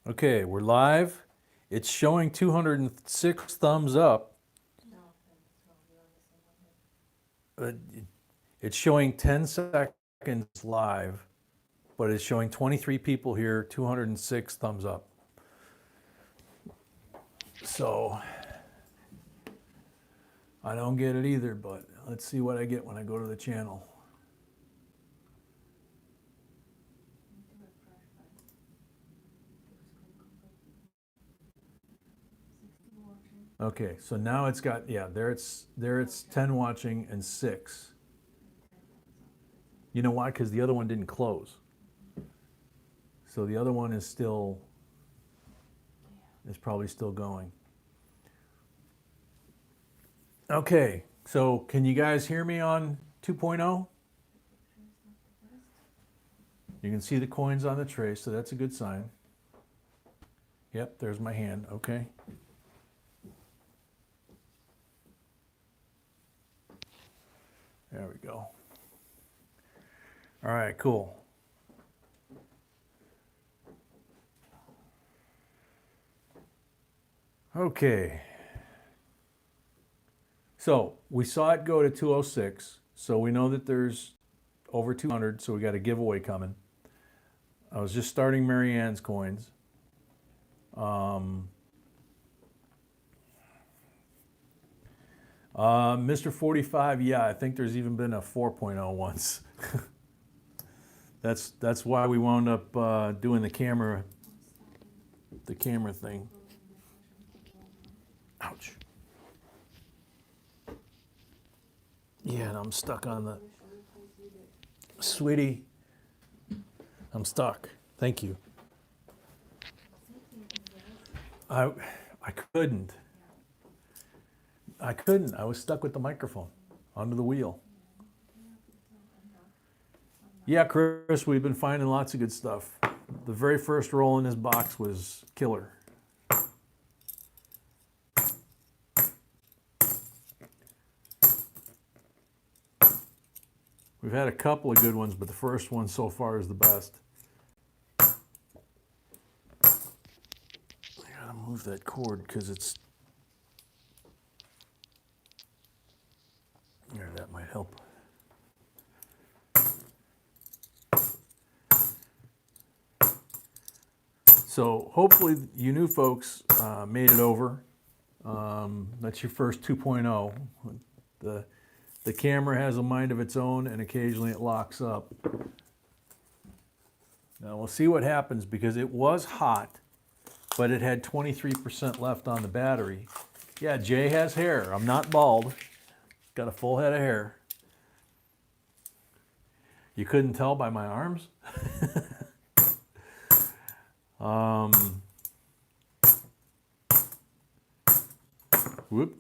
Okay, we're live. It's showing 206 thumbs up. It's showing 10 seconds live, but it's showing 23 people here, 206 thumbs up. So I don't get it either, but let's see what I get when I go to the channel. Okay, so now it's got, yeah, there it's 10 watching and 6. You know why? Because the other one didn't close. So the other one is probably still going. Okay, so can you guys hear me on 2.0? You can see the coins on the tray, so that's a good sign. Yep, there's my hand, okay. There we go. All right, cool. Okay. So we saw it go to 206, so we know that there's over 200, so we got a giveaway coming. I was just starting Mary Ann's coins. Mr. 45, yeah, I think there's even been a 4.0 once. That's why we wound up doing the camera thing. Ouch. Yeah, and I'm stuck on the... Sweetie, I'm stuck. Thank you. I couldn't. I was stuck with the microphone under the wheel. Yeah, Chris, we've been finding lots of good stuff. The very first roll in this box was killer. We've had a couple of good ones, but the first one so far is the best. I gotta move that cord because it's... There, that might help. So hopefully you new folks made it over. That's your first 2.0. The camera has a mind of its own and occasionally it locks up. Now we'll see what happens because it was hot, but it had 23% left on the battery. Yeah, Jay has hair. I'm not bald. Got a full head of hair. You couldn't tell by my arms? Whoop.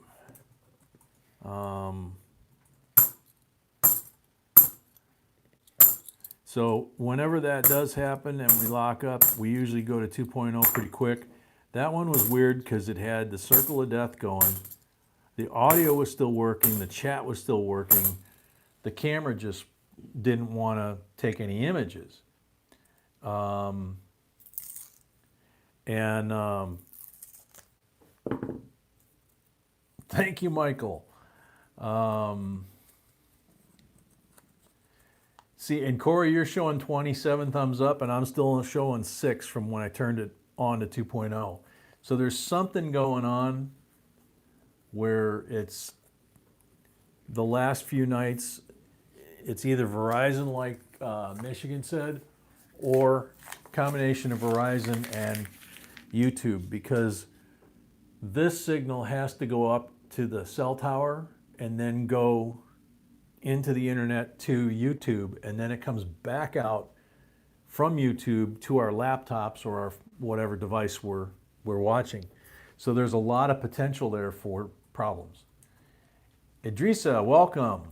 So whenever that does happen and we lock up, we usually go to 2.0 pretty quick. That one was weird because it had the circle of death going. The audio was still working, the chat was still working. The camera just didn't want to take any images. Thank you, Michael. See, and Corey, you're showing 27 thumbs up, and I'm still showing 6 from when I turned it on to 2.0. So there's something going on where it's the last few nights, it's either Verizon, like Michigan said, or combination of Verizon and YouTube, because this signal has to go up to the cell tower and then go into the internet to YouTube, and then it comes back out from YouTube to our laptops or our whatever device we're watching. So there's a lot of potential there for problems. Idrissa, welcome.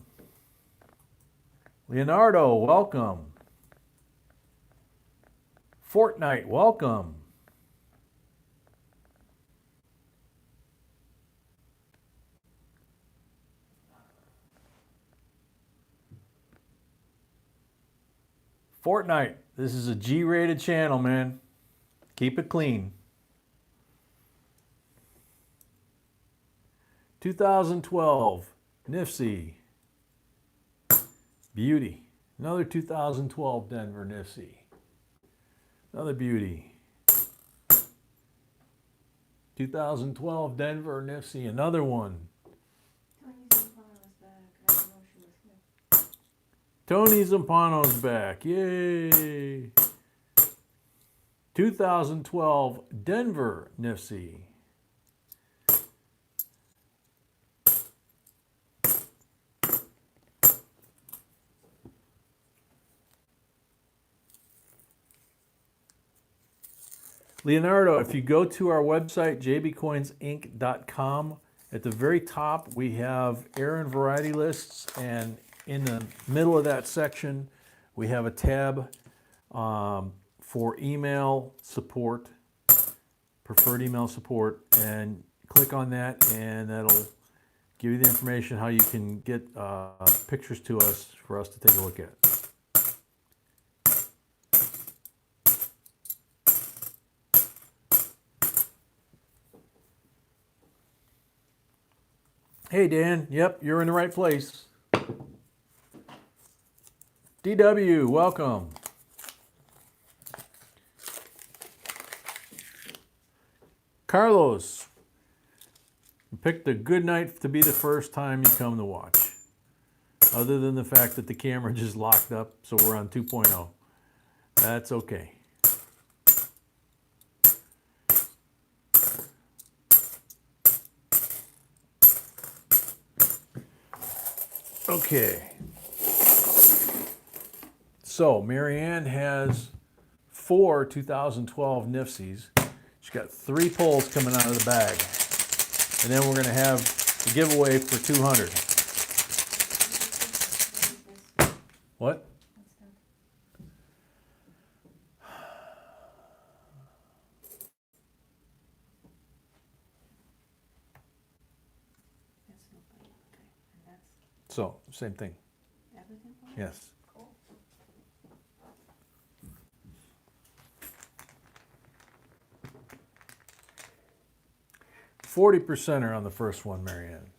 Leonardo, welcome. Fortnite, welcome. Fortnite, this is a G-rated channel, man. Keep it clean. 2012, NIFC. Beauty. Another 2012 Denver NIFC. Another beauty. 2012 Denver NIFC. Another one. Tony Zampano's back. Yay. 2012 Denver NIFC. Leonardo, if you go to our website, jbcoinsinc.com, at the very top we have error and variety lists, and in the middle of that section we have a tab for email support, preferred email support, and click on that and that'll give you the information how you can get pictures to us for us to take a look at. Hey Dan, yep, you're in the right place. DW, welcome. Carlos, you picked a good night to be the first time you come to watch. Other than the fact that the camera just locked up, so we're on 2.0. That's okay. Okay. So Marianne has 4 2012 NIFCs. She's got 3 pulls coming out of the bag. And then we're going to have the giveaway for 200. What? So, same thing. Everything? Yes. Cool. 40%er on the first one, Marianne.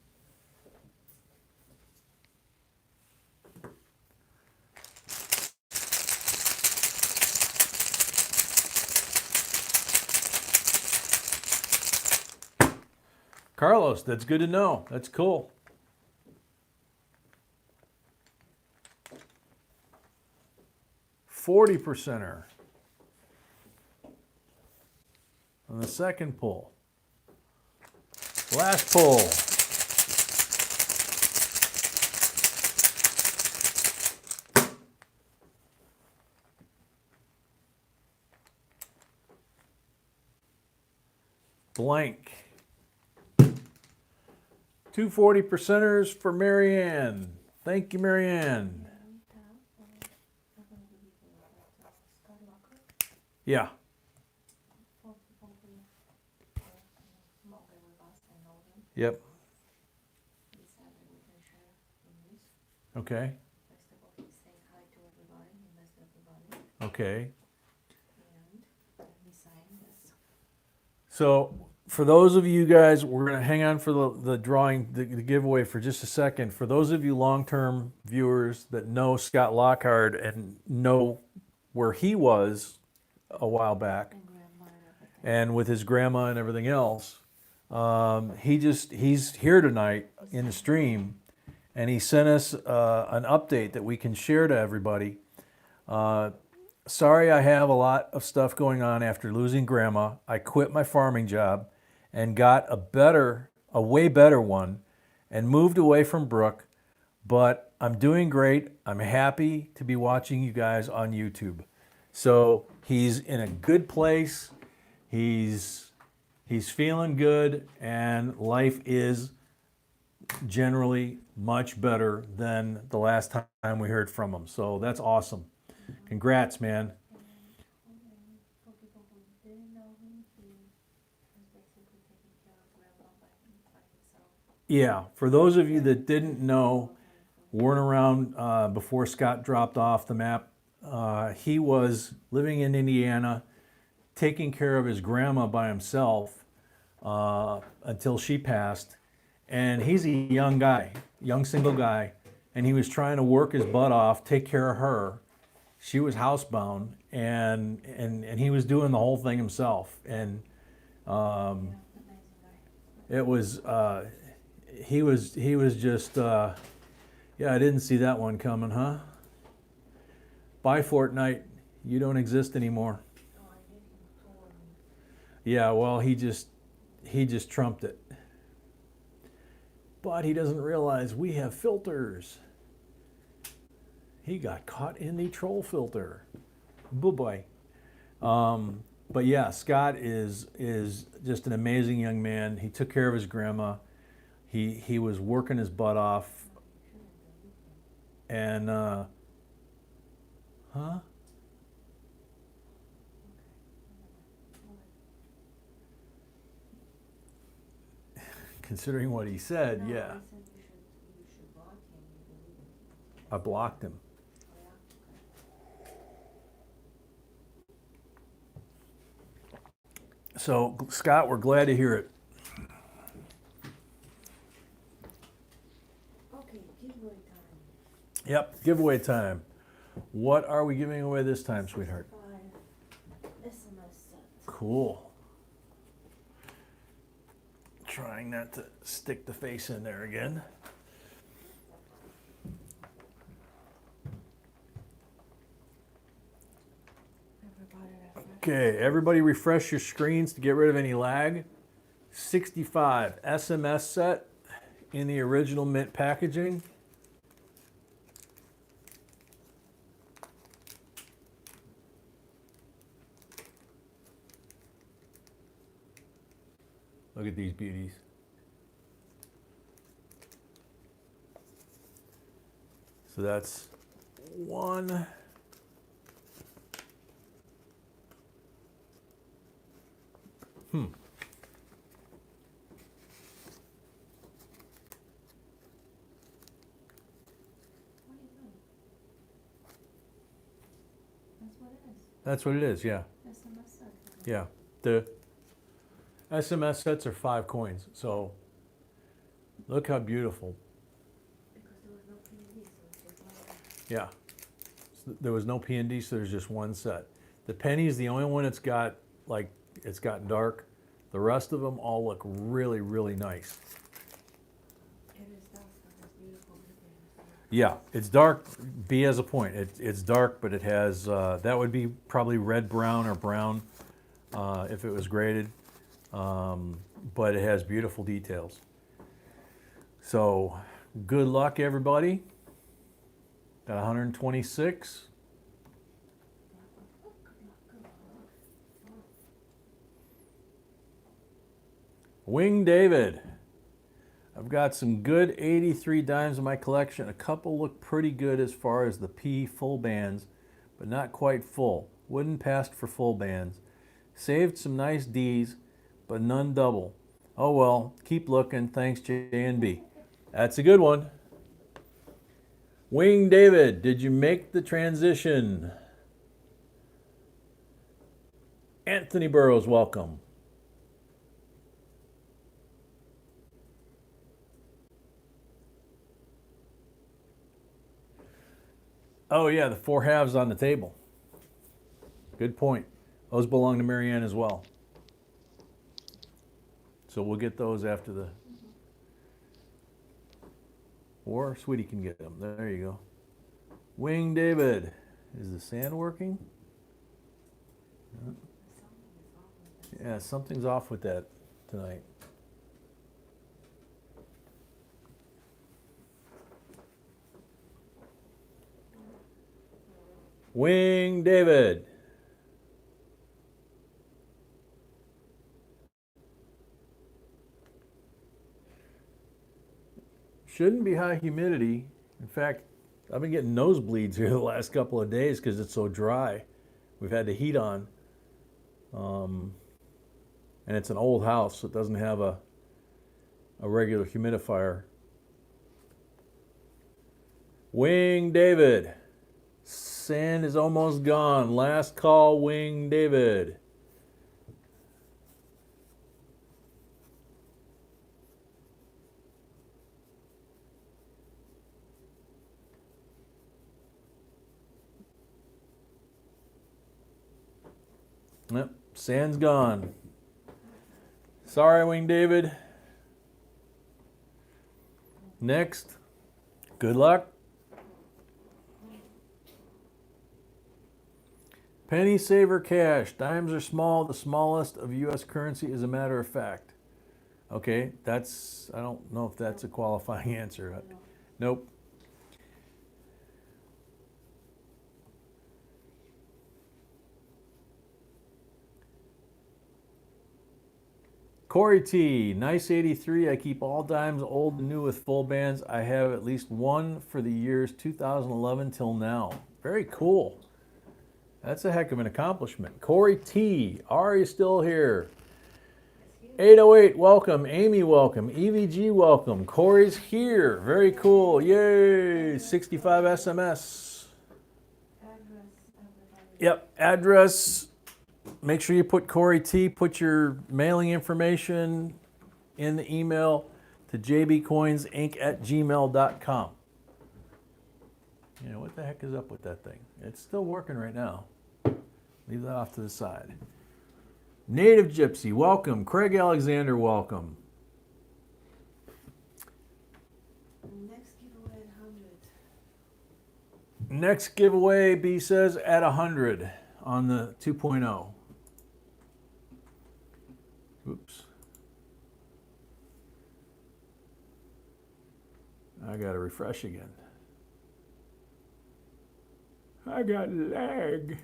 Carlos, that's good to know. That's cool. %er on the second pull. Last pull. Blank. 2 40%ers for Marianne. Thank you, Marianne. Yeah. Yep. Okay. Okay. So for those of you guys, we're going to hang on for the drawing, the giveaway for just a second. For those of you long-term viewers that know Scott Lockhart and know where he was a while back, and with his grandma and everything else, he's here tonight in the stream, and he sent us an update that we can share to everybody. Sorry, I have a lot of stuff going on after losing grandma. I quit my farming job and got a way better one, and moved away from Brooke, but I'm doing great. I'm happy to be watching you guys on YouTube. So he's in a good place. He's feeling good, and life is generally much better than the last time we heard from him. So that's awesome. Congrats, man. Yeah, for those of you that didn't know, weren't around before Scott dropped off the map, he was living in Indiana, taking care of his grandma by himself until she passed. And he's a young guy, young single guy, and he was trying to work his butt off, take care of her. She was housebound, and he was doing the whole thing himself. And it was he was just yeah, I didn't see that one coming, huh? Bye, Fortnite. You don't exist anymore. Yeah, well, he just trumped it. But he doesn't realize we have filters. He got caught in the troll filter. Boo-boy. But yeah, Scott is just an amazing young man. He took care of his grandma. He was working his butt off. And huh? Considering what he said, no, yeah. You should block him. I blocked him. So, Scott, we're glad to hear it. Okay, giveaway time. Yep, giveaway time. What are we giving away this time, sweetheart? SMS sets. Cool. Trying not to stick the face in there again. Okay, everybody refresh your screens to get rid of any lag. 65 SMS set in the original mint packaging. Look at these beauties. So that's one. That's what it is, yeah. SMS set. Yeah. The SMS sets are 5 coins. So look how beautiful. Because there was no P&D, so it's just one. Yeah. So there was no P&D, so there's just one set. The penny is the only one that's got, like, it's got dark. The rest of them all look really, really nice. It is dark, but it's beautiful. Yeah, it's dark. B has a point. It's dark, but it has, that would be probably red, brown, or brown if it was graded. But it has beautiful details. So good luck, everybody. Got 126. Wing David. I've got some good 83 dimes in my collection. A couple look pretty good as far as the P full bands, but not quite full. Wouldn't pass for full bands. Saved some nice Ds, but none double. Oh well, keep looking. Thanks, J and B. That's a good one. Wing David, did you make the transition? Anthony Burrows, welcome. Oh yeah, the 4 halves on the table. Good point. Those belong to Marianne as well. So we'll get those after the... Or Sweetie can get them. There you go. Wing David. Is the sand working? Yeah, something's off with that tonight. Wing David. Shouldn't be high humidity. In fact, I've been getting nosebleeds here the last couple of days because it's so dry. We've had the heat on. And it's an old house, so it doesn't have a regular humidifier. Wing David. Sand is almost gone. Last call, Wing David. Yep, sand's gone. Sorry, Wing David. Next. Good luck. Penny saver cash. Dimes are small. The smallest of U.S. currency, as a matter of fact. Okay, that's, I don't know if that's a qualifying answer. Nope. Corey T, nice 83. I keep all dimes, old and new, with full bands. I have at least one for the years 2011 till now. Very cool. That's a heck of an accomplishment. Corey T, are you still here? 808, welcome. Amy, welcome. EVG, welcome. Corey's here. Very cool. Yay. 65 SMS. Yep, address. Make sure you put Corey T, put your mailing information in the email to jbcoinsinc@gmail.com. You know, what the heck is up with that thing? It's still working right now. Leave that off to the side. Native Gypsy, welcome. Craig Alexander, welcome. Next giveaway at 100. Next giveaway, B says, at 100 on the 2.0. Oops. I gotta refresh again. I got lag.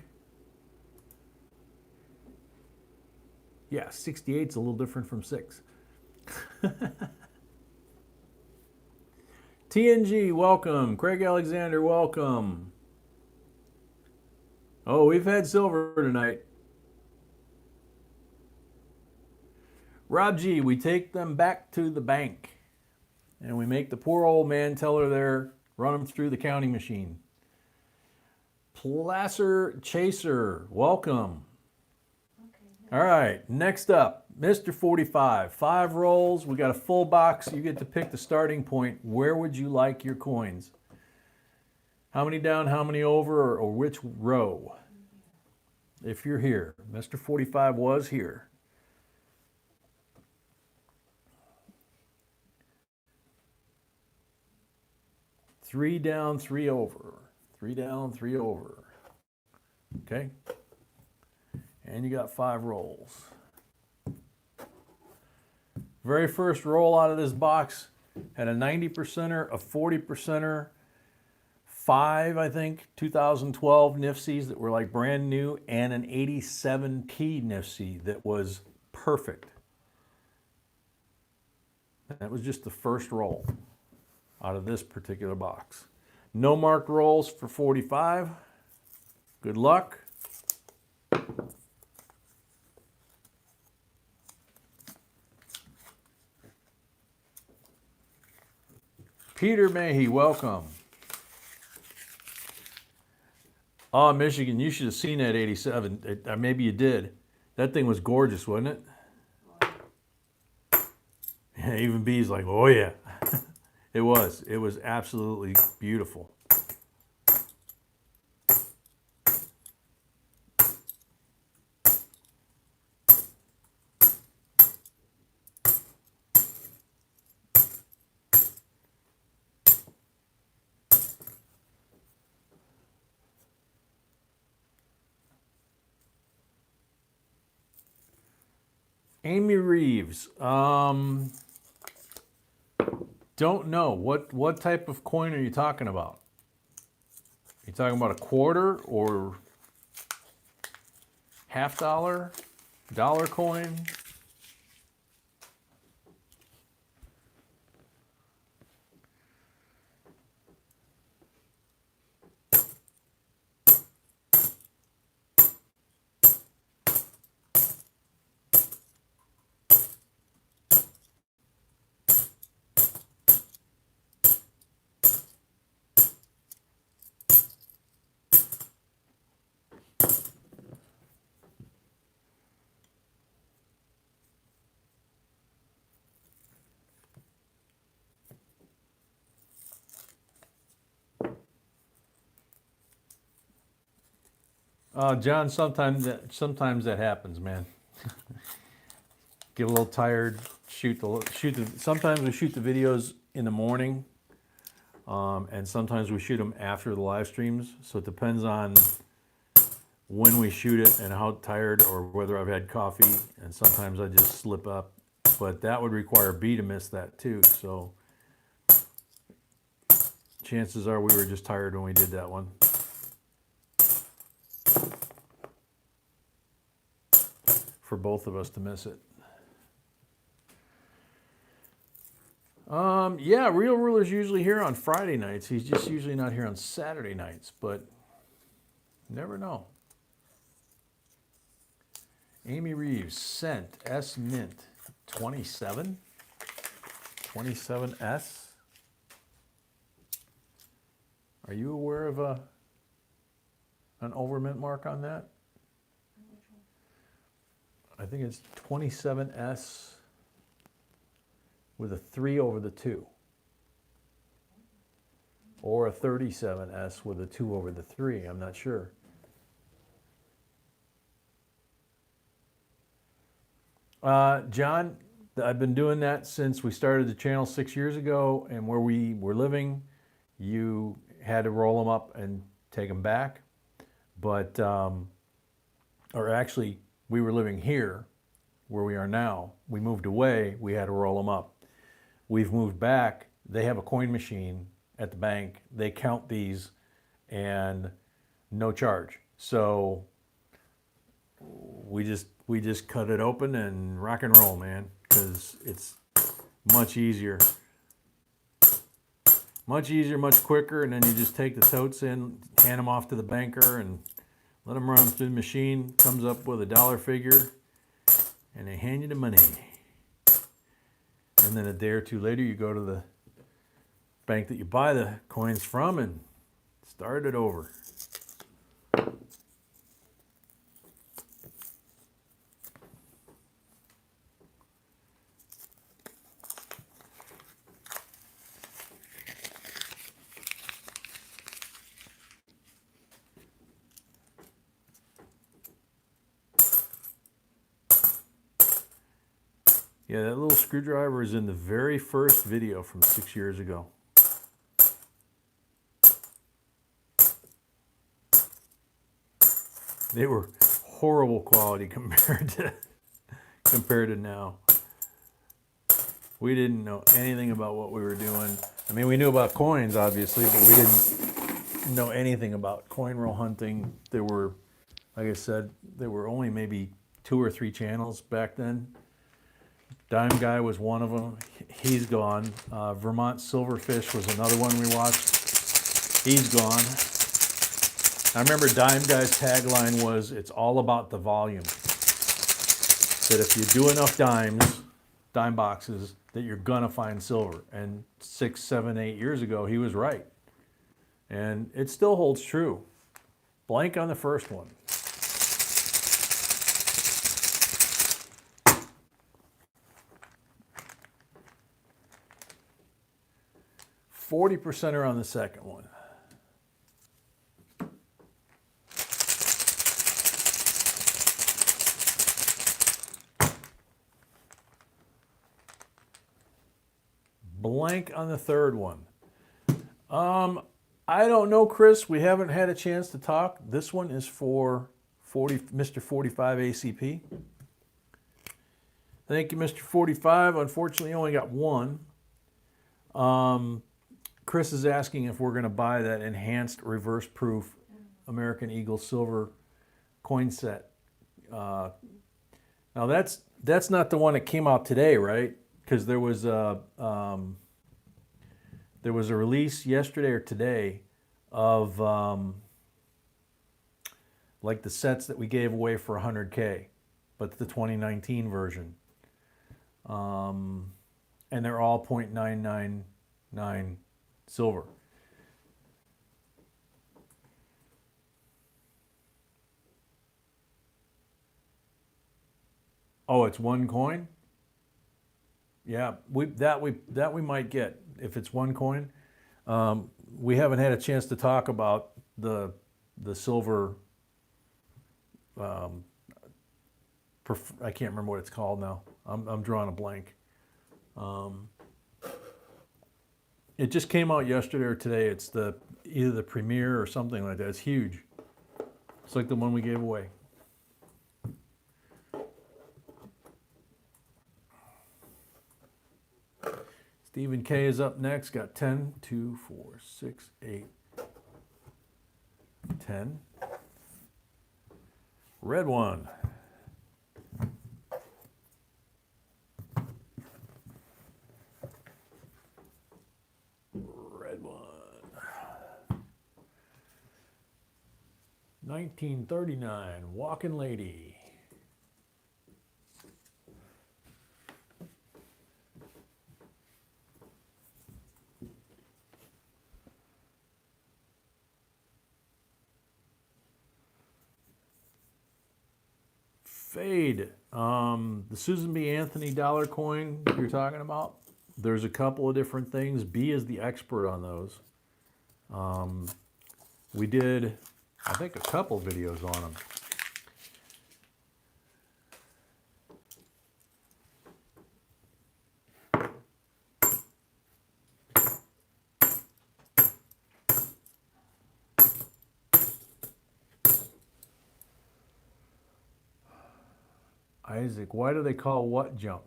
Yeah, 68 is a little different from 6. TNG, welcome. Craig Alexander, welcome. Oh, we've had silver tonight. Rob G, we take them back to the bank. And we make the poor old man teller there, run him through the counting machine. Placer Chaser, welcome. All right, next up, Mr. 45, 5 rolls. We got a full box. You get to pick the starting point. Where would you like your coins? How many down, how many over, or which row? If you're here. Mr. 45 was here. Three down, 3 over. 3 down, 3 over. Okay. And you got 5 rolls. Very first roll out of this box had a 90%er, a 40%er, 5, I think, 2012 NIFCs that were like brand new, and an 87p NIFC that was perfect. That was just the first roll out of this particular box. No marked rolls for 45. Good luck. Peter Mahey, welcome. Oh, Michigan, you should have seen that 87. Maybe you did. That thing was gorgeous, wasn't it? Yeah, even B's like, oh yeah. It was. It was absolutely beautiful. Amy Reeves, don't know. What type of coin are you talking about? Are you talking about a quarter or half dollar, dollar coin? John, sometimes that happens, man. Get a little tired. Sometimes we shoot the videos in the morning, and sometimes we shoot them after the live streams. So it depends on when we shoot it and how tired or whether I've had coffee. And sometimes I just slip up, but that would require B to miss that too. So chances are we were just tired when we did that one. For both of us to miss it. Yeah, Real Ruler's usually here on Friday nights. He's just usually not here on Saturday nights, but never know. Amy Reeves sent S Mint 27. 27S. Are you aware of an overmint mark on that? I think it's 27S with a 3 over the 2. Or a 37S with a 2 over the 3. I'm not sure. John, I've been doing that since we started the channel 6 years ago, and where we were living, you had to roll them up and take them back. But, or actually, we were living here where we are now. We moved away, we had to roll them up. We've moved back. They have a coin machine at the bank. They count these and no charge. So we just cut it open and rock and roll, man, because it's much easier. Much easier, much quicker, and then you just take the totes in, hand them off to the banker, and let them run through the machine. Comes up with a dollar figure, and they hand you the money. And then a day or two later, you go to the bank that you buy the coins from and start it over. Yeah, that little screwdriver is in the very first video from 6 years ago. They were horrible quality compared to now. We didn't know anything about what we were doing. I mean, we knew about coins, obviously, but we didn't know anything about coin roll hunting. There were, like I said, there were only maybe 2 or 3 channels back then. Dime Guy was one of them. He's gone. Vermont Silverfish was another one we watched. He's gone. I remember Dime Guy's tagline was, "It's all about the volume." That if you do enough dime boxes, that you're gonna find silver. And 6, 7, 8 years ago, he was right. And it still holds true. Blank on the first one. 40% are on the second one. Blank on the third one. I don't know, Chris. We haven't had a chance to talk. This one is for Mr. 45 ACP. Thank you, Mr. 45. Unfortunately, only got one. Chris is asking if we're going to buy that enhanced reverse proof American Eagle silver coin set. Now that's not the one that came out today, right? Because there was a release yesterday or today of like the sets that we gave away for 100K, but the 2019 version. And they're all 0.999 silver. Oh, it's one coin? Yeah, that we might get if it's one coin. We haven't had a chance to talk about the silver I can't remember what it's called now. I'm drawing a blank. It just came out yesterday or today. It's either the premiere or something like that. It's huge. It's like the one we gave away. Stephen K is up next. Got 10, 2, 4, 6, 8, 10. Red one. Red one. 1939, Walking Lady. Fade. The Susan B. Anthony dollar coin you're talking about, there's a couple of different things. B is the expert on those. We did, I think, a couple videos on them. Isaac, why do they call what junk?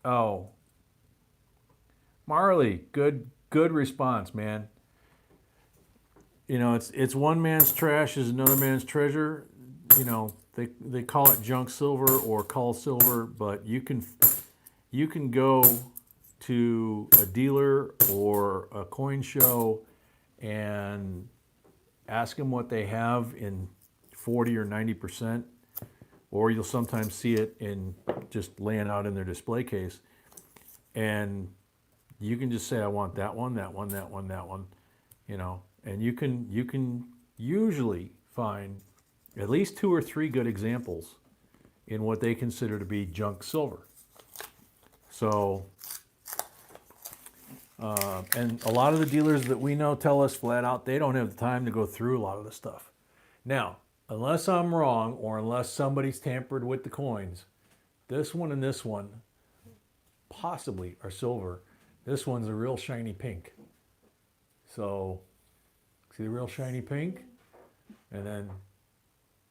Oh, Marley, good response, man. You know, it's one man's trash is another man's treasure. You know, they call it junk silver or cull silver, but you can go to a dealer or a coin show and ask them what they have in 40 or 90%, or you'll sometimes see it in just laying out in their display case. And you can just say, I want that one, that one, that one, that one, you know, and you can usually find at least 2 or 3 good examples in what they consider to be junk silver. So, and a lot of the dealers that we know tell us flat out they don't have the time to go through a lot of the stuff. Now, unless I'm wrong or unless somebody's tampered with the coins, this one and this one possibly are silver. This one's a real shiny pink. So, see the real shiny pink? And then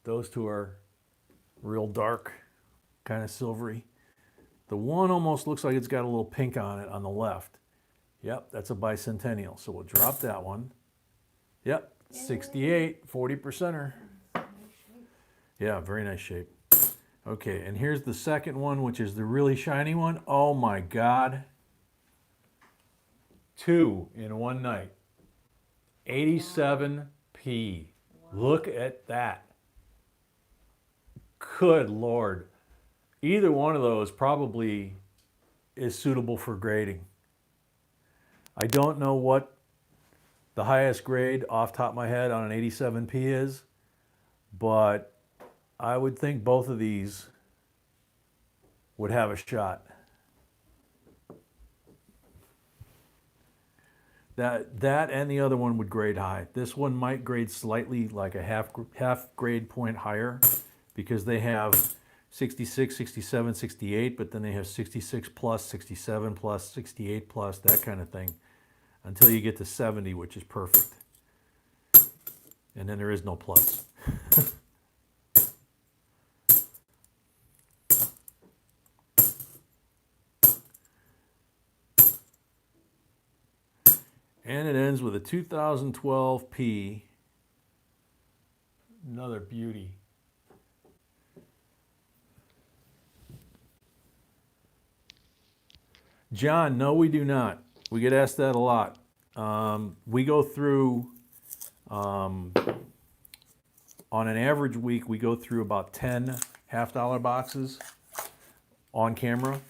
those two are real dark, kind of silvery. The one almost looks like it's got a little pink on it on the left. Yep, that's a bicentennial. So we'll drop that one. Yep, 68, 40%er. Yeah, very nice shape. Okay, and here's the second one, which is the really shiny one. Oh my God. 2 in one night. 87p. Look at that. Good Lord. Either one of those probably is suitable for grading. I don't know what the highest grade off the top of my head on an 87p is, but I would think both of these would have a shot. That and the other one would grade high. This one might grade slightly like a half grade point higher because they have 66, 67, 68, but then they have 66 plus, 67 plus, 68 plus, that kind of thing, until you get to 70, which is perfect. And then there is no plus. And it ends with a 2012 P. Another beauty. John, no, we do not. We get asked that a lot. We go through, on an average week, we go through about 10 half-dollar boxes on camera.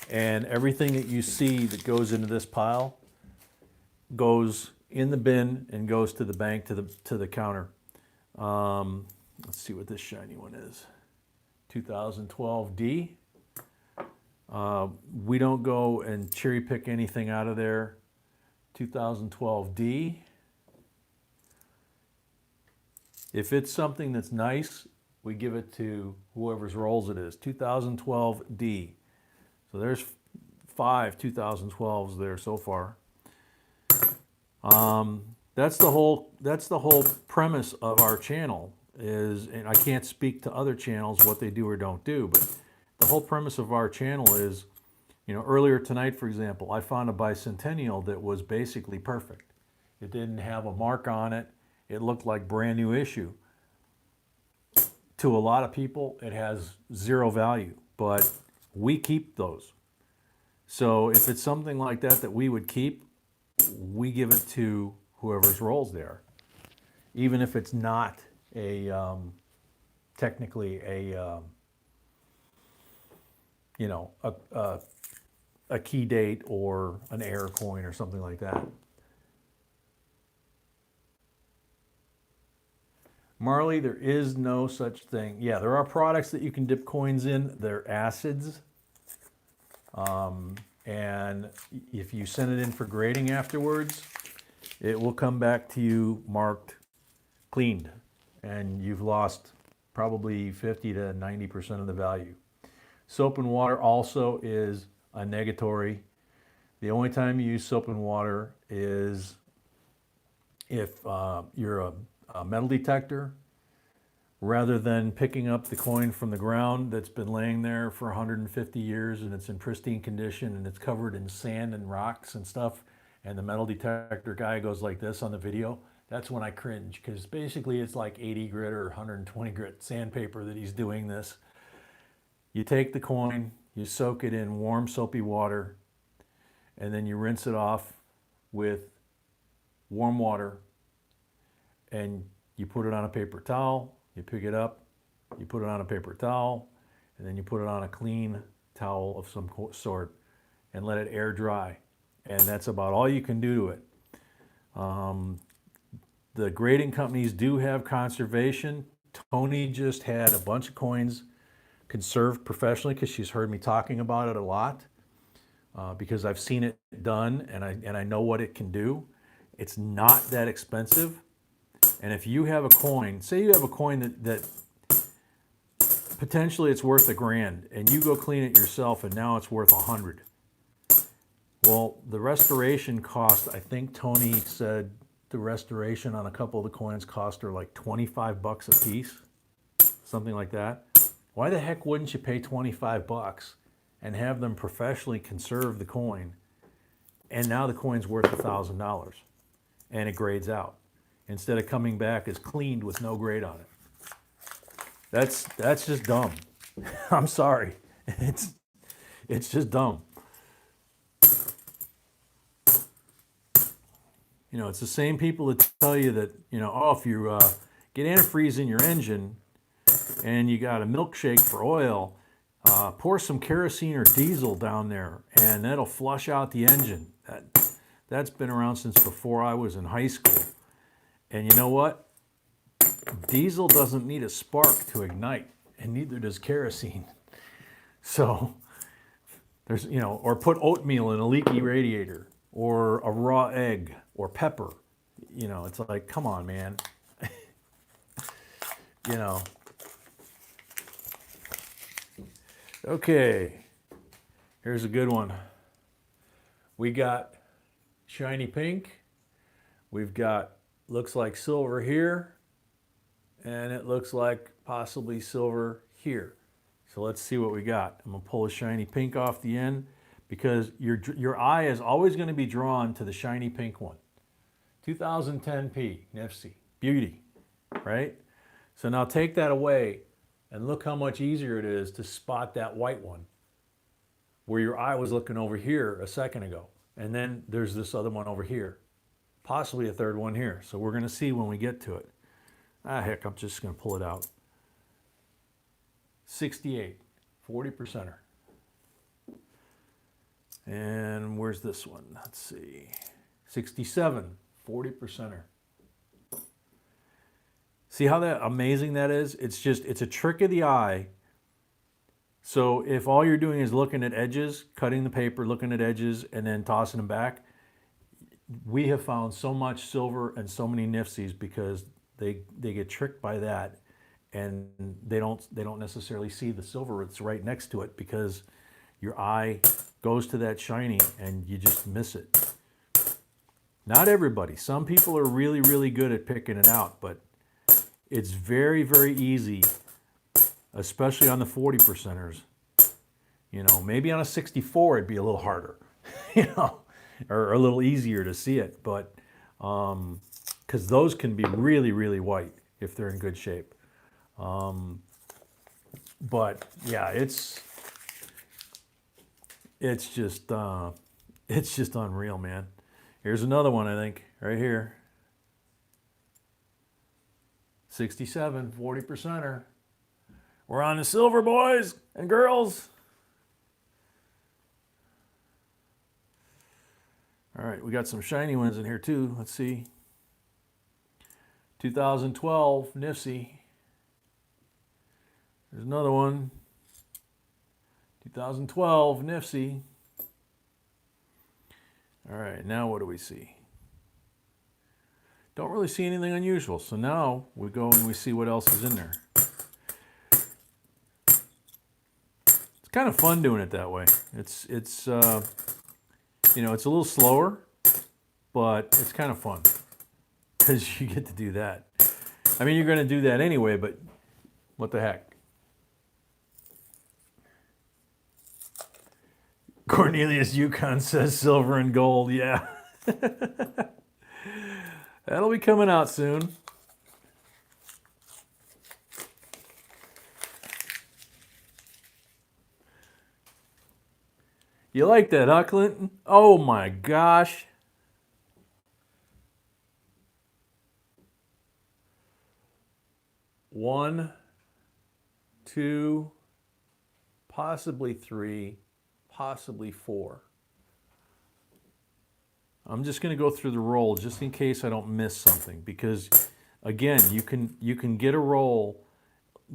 And everything that you see that goes into this pile goes in the bin and goes to the bank, to the counter. Let's see what this shiny one is. 2012 D. We don't go and cherry pick anything out of there. 2012 D. If it's something that's nice, we give it to whoever's rolls it is. 2012 D. So there's 5 2012s there so far. That's the whole premise of our channel is, and I can't speak to other channels what they do or don't do, but the whole premise of our channel is, you know, earlier tonight, for example, I found a bicentennial that was basically perfect. It didn't have a mark on it. It looked like brand new issue. To a lot of people, it has zero value, but we keep those. So if it's something like that that we would keep, we give it to whoever's rolls there, even if it's not a technically a you know, a key date or an error coin or something like that. Marley, there is no such thing. Yeah, there are products that you can dip coins in. They're acids. And if you send it in for grading afterwards, it will come back to you marked cleaned. And you've lost probably 50 to 90% of the value. Soap and water also is a negatory. The only time you use soap and water is if you're a metal detector, rather than picking up the coin from the ground that's been laying there for 150 years and it's in pristine condition and it's covered in sand and rocks and stuff, and the metal detector guy goes like this on the video, that's when I cringe, because basically it's like 80 grit or 120 grit sandpaper that he's doing this. You take the coin, you soak it in warm soapy water, and then you rinse it off with warm water, and you put it on a paper towel, you pick it up, you put it on a paper towel, and then you put it on a clean towel of some sort and let it air dry. And that's about all you can do to it. The grading companies do have conservation. Tony just had a bunch of coins conserved professionally because she's heard me talking about it a lot, because I've seen it done and I know what it can do. It's not that expensive. And if you have a coin, say you have a coin that potentially it's worth $1,000 and you go clean it yourself and now it's worth 100. Well, the restoration cost, I think Tony said the restoration on a couple of the coins cost her like 25 bucks a piece, something like that. Why the heck wouldn't you pay 25 bucks and have them professionally conserve the coin, and now the coin's worth $1,000 and it grades out, instead of coming back as cleaned with no grade on it? That's just dumb. I'm sorry. It's just dumb. You know, it's the same people that tell you that, you know, oh, if you get antifreeze in your engine and you got a milkshake for oil, pour some kerosene or diesel down there and that'll flush out the engine. That's been around since before I was in high school. And you know what? Diesel doesn't need a spark to ignite, and neither does kerosene. So there's, you know, or put oatmeal in a leaky radiator, or a raw egg, or pepper. You know, it's like, come on, man. You know. Okay, here's a good one. We got shiny pink. We've got, looks like silver here, and it looks like possibly silver here. So let's see what we got. I'm gonna pull a shiny pink off the end, because your eye is always gonna be drawn to the shiny pink one. 2010p, Nifty, beauty, right? So now take that away and look how much easier it is to spot that white one, where your eye was looking over here a second ago. And then there's this other one over here, possibly a third one here. So we're gonna see when we get to it. Ah, heck, I'm just gonna pull it out. 68, 40%er. And where's this one? Let's see. 67, 40%er. See how that amazing that is? It's a trick of the eye. So if all you're doing is looking at edges, cutting the paper, looking at edges, and then tossing them back, we have found so much silver and so many nifties because they get tricked by that, and they don't necessarily see the silver that's right next to it because your eye goes to that shiny and you just miss it. Not everybody. Some people are really, really good at picking it out, but it's very, very easy, especially on the 40 percenters. You know, maybe on a 64 it'd be a little harder, you know, or a little easier to see it, but because those can be really, really white if they're in good shape. But yeah, it's just unreal, man. Here's another one, I think, right here. 67, 40 percenter. We're on the silver, boys and girls. All right, we got some shiny ones in here too. Let's see. 2012 NIFSI. There's another one. 2012 NIFSI. All right, now what do we see? Don't really see anything unusual. So now we go and we see what else is in there. It's kind of fun doing it that way. It's you know, it's a little slower, but it's kind of fun because you get to do that. I mean, you're going to do that anyway, but what the heck? Cornelius Yukon says silver and gold. Yeah. That'll be coming out soon. You like that, huh, Clinton? Oh my gosh. One, two, possibly three, possibly four. I'm just going to go through the roll just in case I don't miss something, because again, you can get a roll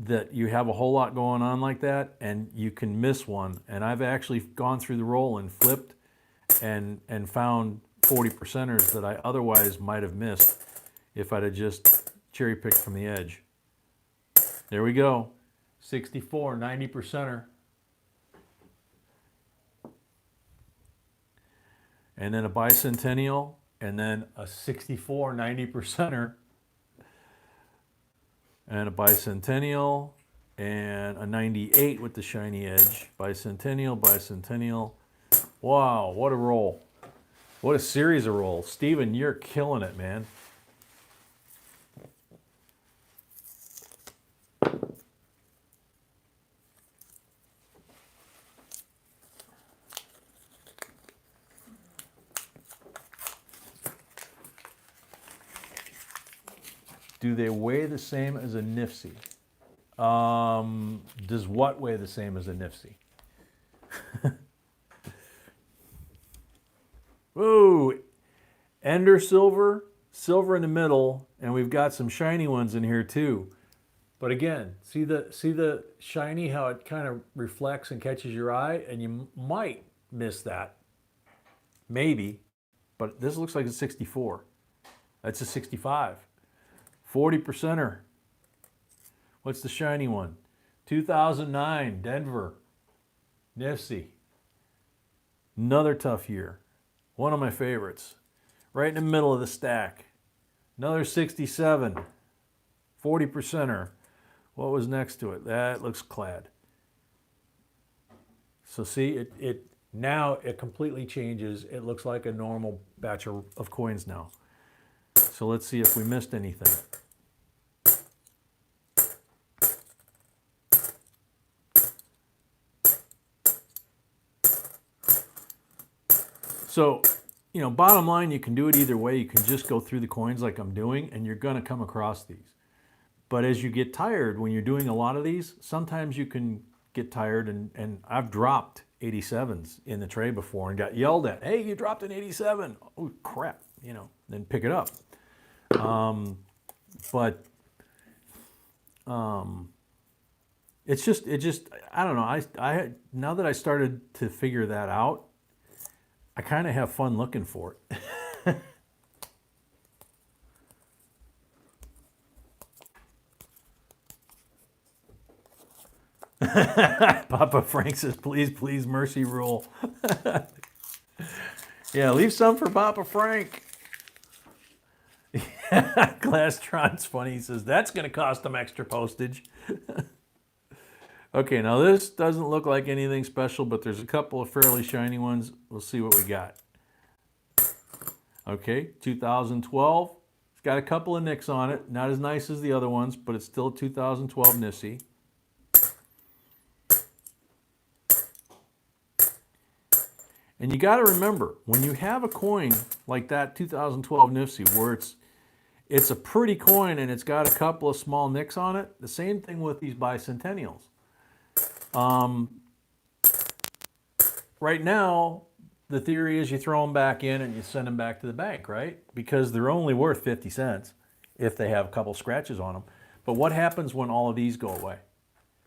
that you have a whole lot going on like that, and you can miss one. And I've actually gone through the roll and flipped and found 40 percenters that I otherwise might have missed if I'd have just cherry picked from the edge. There we go. 64, 90 percenter. And then a bicentennial, and then a 64, 90 percenter. And a bicentennial, and a 98 with the shiny edge. Bicentennial, bicentennial. Wow, what a roll. What a series of rolls. Steven, you're killing it, man. Do they weigh the same as a NIFSI? Does what weigh the same as a NIFSI? Whoa! Ender silver, silver in the middle, and we've got some shiny ones in here too. But again, see the shiny, how it kind of reflects and catches your eye, and you might miss that. Maybe, but this looks like a 64. That's a 65. 40 percenter. What's the shiny one? 2009, Denver. NIFSI. Another tough year. One of my favorites. Right in the middle of the stack. Another 67. 40 percenter. What was next to it? That looks clad. So see, now it completely changes. It looks like a normal batch of coins now. So let's see if we missed anything. So, you know, bottom line, you can do it either way. You can just go through the coins like I'm doing, and you're going to come across these. But as you get tired, when you're doing a lot of these, sometimes you can get tired, and I've dropped 87s in the tray before and got yelled at. Hey, you dropped an 87. Oh, crap, you know, then pick it up. It's just, I don't know. I now that I started to figure that out, I kind of have fun looking for it. Papa Frank says, please, please, mercy rule. Yeah, leave some for Papa Frank. Glastron's funny. He says, that's going to cost them extra postage. Okay, now this doesn't look like anything special, but there's a couple of fairly shiny ones. We'll see what we got. Okay, 2012. It's got a couple of nicks on it. Not as nice as the other ones, but it's still a 2012 Nifty. And you got to remember, when you have a coin like that 2012 Nifty, where it's a pretty coin and it's got a couple of small nicks on it, the same thing with these bicentennials. Right now, the theory is you throw them back in and you send them back to the bank, right? Because they're only worth 50 cents if they have a couple scratches on them. But what happens when all of these go away?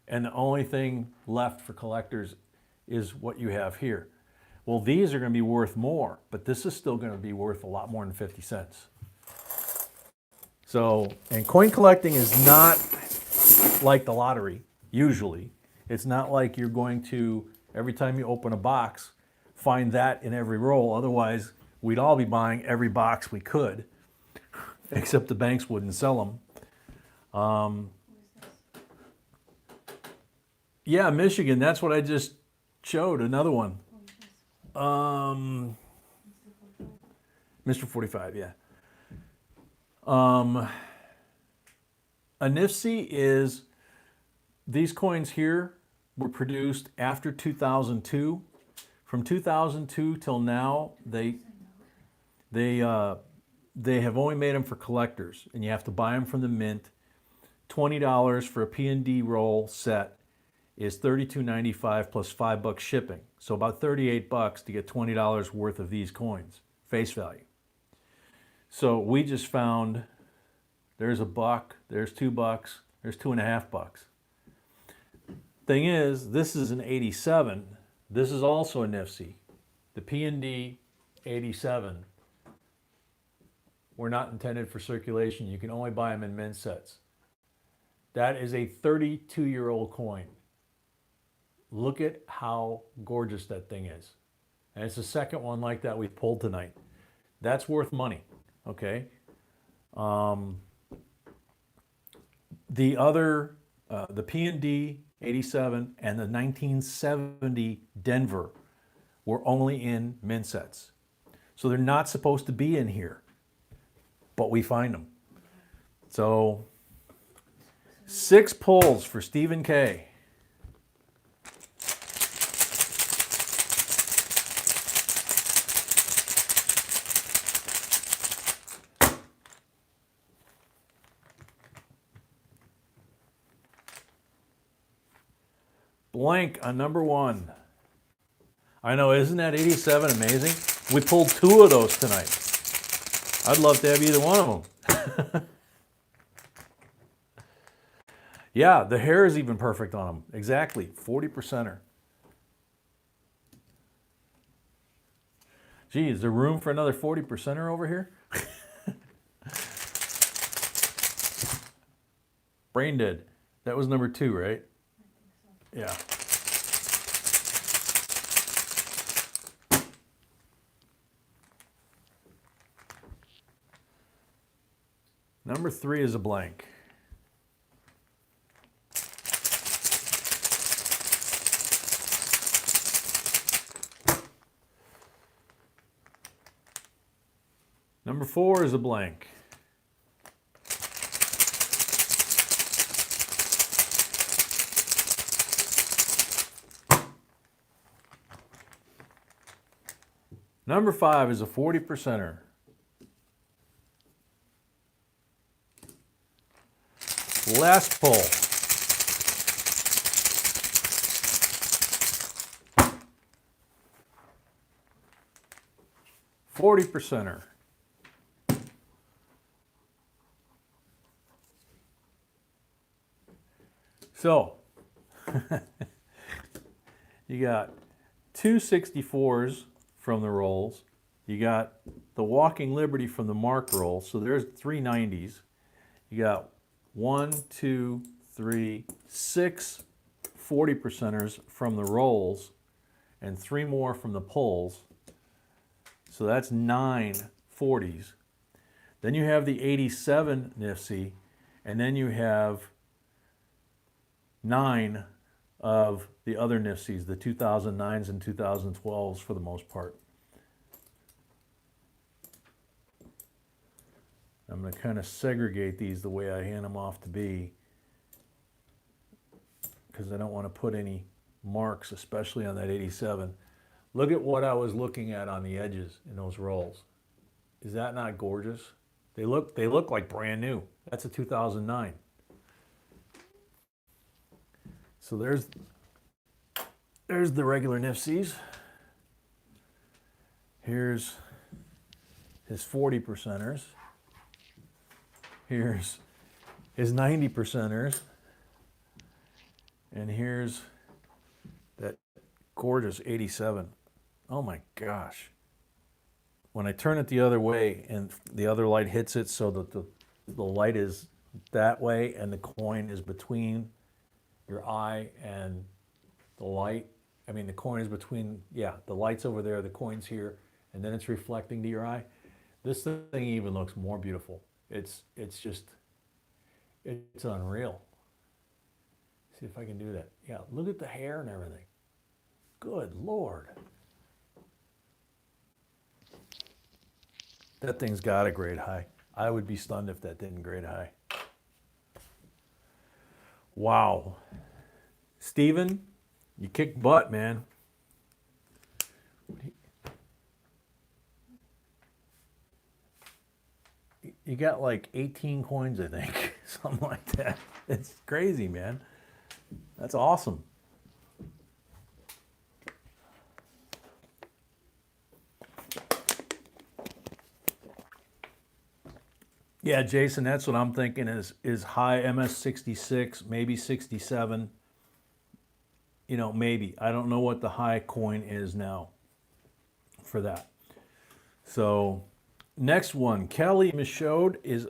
And the only thing left for collectors is what you have here. Well, these are going to be worth more, but this is still going to be worth a lot more than 50 cents. So, and coin collecting is not like the lottery, usually. It's not like you're going to, every time you open a box, find that in every roll. Otherwise, we'd all be buying every box we could, except the banks wouldn't sell them. Yeah, Michigan, that's what I just showed, another one. Mr. 45, yeah. A Nifty is, these coins here were produced after 2002. From 2002 till now, they have only made them for collectors, and you have to buy them from the mint. $20 for a P&D roll set is $32.95 plus $5 shipping. So about $38 to get $20 worth of these coins, face value. So we just found there's $1, there's $2, there's $2.50. Thing is, this is an 87. This is also a Nifty. The P&D 87 were not intended for circulation. You can only buy them in mint sets. That is a 32-year-old coin. Look at how gorgeous that thing is. And it's the second one like that we've pulled tonight. That's worth money, okay? The other, the P&D 87 and the 1970 Denver were only in mint sets. So they're not supposed to be in here, but we find them. So 6 pulls for Stephen K. Blank on number 1. I know, isn't that 87 amazing? We pulled 2 of those tonight. I'd love to have either one of them. Yeah, the hair is even perfect on them. Exactly, 40%er. Gee, is there room for another 40%er over here? Brain dead. That was number 2, right? Yeah. Number 3 is a blank. Number 4 is a blank. Number 5 is a 40%er. Last pull. $40%er. So, you got 2 64s from the rolls. You got the Walking Liberty from the Mark roll. So there's 3 90s. You got 1, 2, 3, 6 40 percenters from the rolls and 3 more from the pulls. So that's 9 40s. Then you have the 87 NIFC, and then you have 9 of the other NIFCs, the 2009s and 2012s for the most part. I'm going to kind of segregate these the way I hand them off to be, because I don't want to put any marks, especially on that 87. Look at what I was looking at on the edges in those rolls. Is that not gorgeous? They look like brand new. That's a 2009. So there's the regular NIFCs. Here's his 40 percenters. Here's his 90 percenters. And here's that gorgeous 87. Oh my gosh. When I turn it the other way and the other light hits it so that the light is that way and the coin is between your eye and the light. I mean, the coin is between, yeah, the light's over there, the coin's here, and then it's reflecting to your eye. This thing even looks more beautiful. It's unreal. See if I can do that. Yeah, look at the hair and everything. Good Lord. That thing's got a grade high. I would be stunned if that didn't grade high. Wow. Steven, you kicked butt, man. You got like 18 coins, I think. Something like that. It's crazy, man. That's awesome. Yeah, Jason, that's what I'm thinking is high MS 66, maybe 67. You know, maybe. I don't know what the high coin is now for that. So, next one, Kelly Michaud is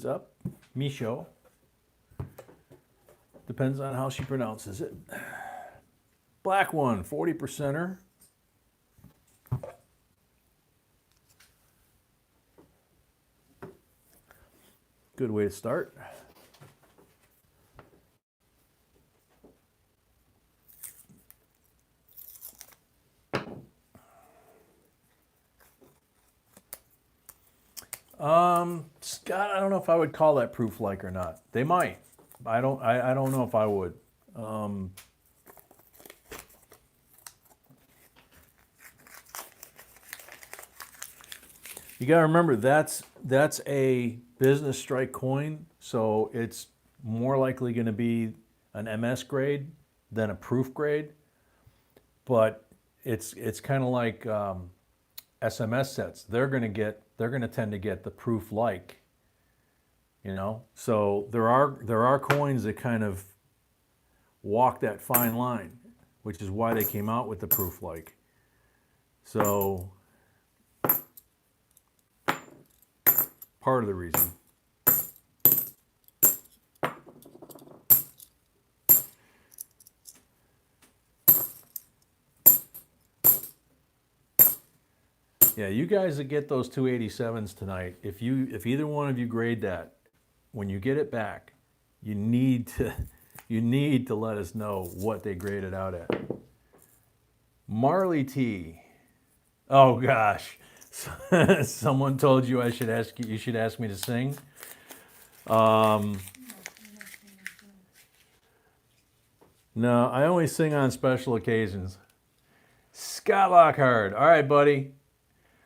up. Michaud. Depends on how she pronounces it. Black one, 40 percenter. Good way to start. Scott, I don't know if I would call that proof-like or not. They might. I don't know if I would. You got to remember that's a business strike coin, so it's more likely going to be an MS grade than a proof grade. But it's kind of like SMS sets. They're going to tend to get the proof like. You know, so there are coins that kind of walk that fine line, which is why they came out with the proof like. So part of the reason. Yeah, you guys that get those 287s tonight, if either one of you grade that, when you get it back, you need to let us know what they graded out at. Marley T. Oh gosh. Someone told you you should ask me to sing. No, I only sing on special occasions. Scott Lockhart. All right, buddy.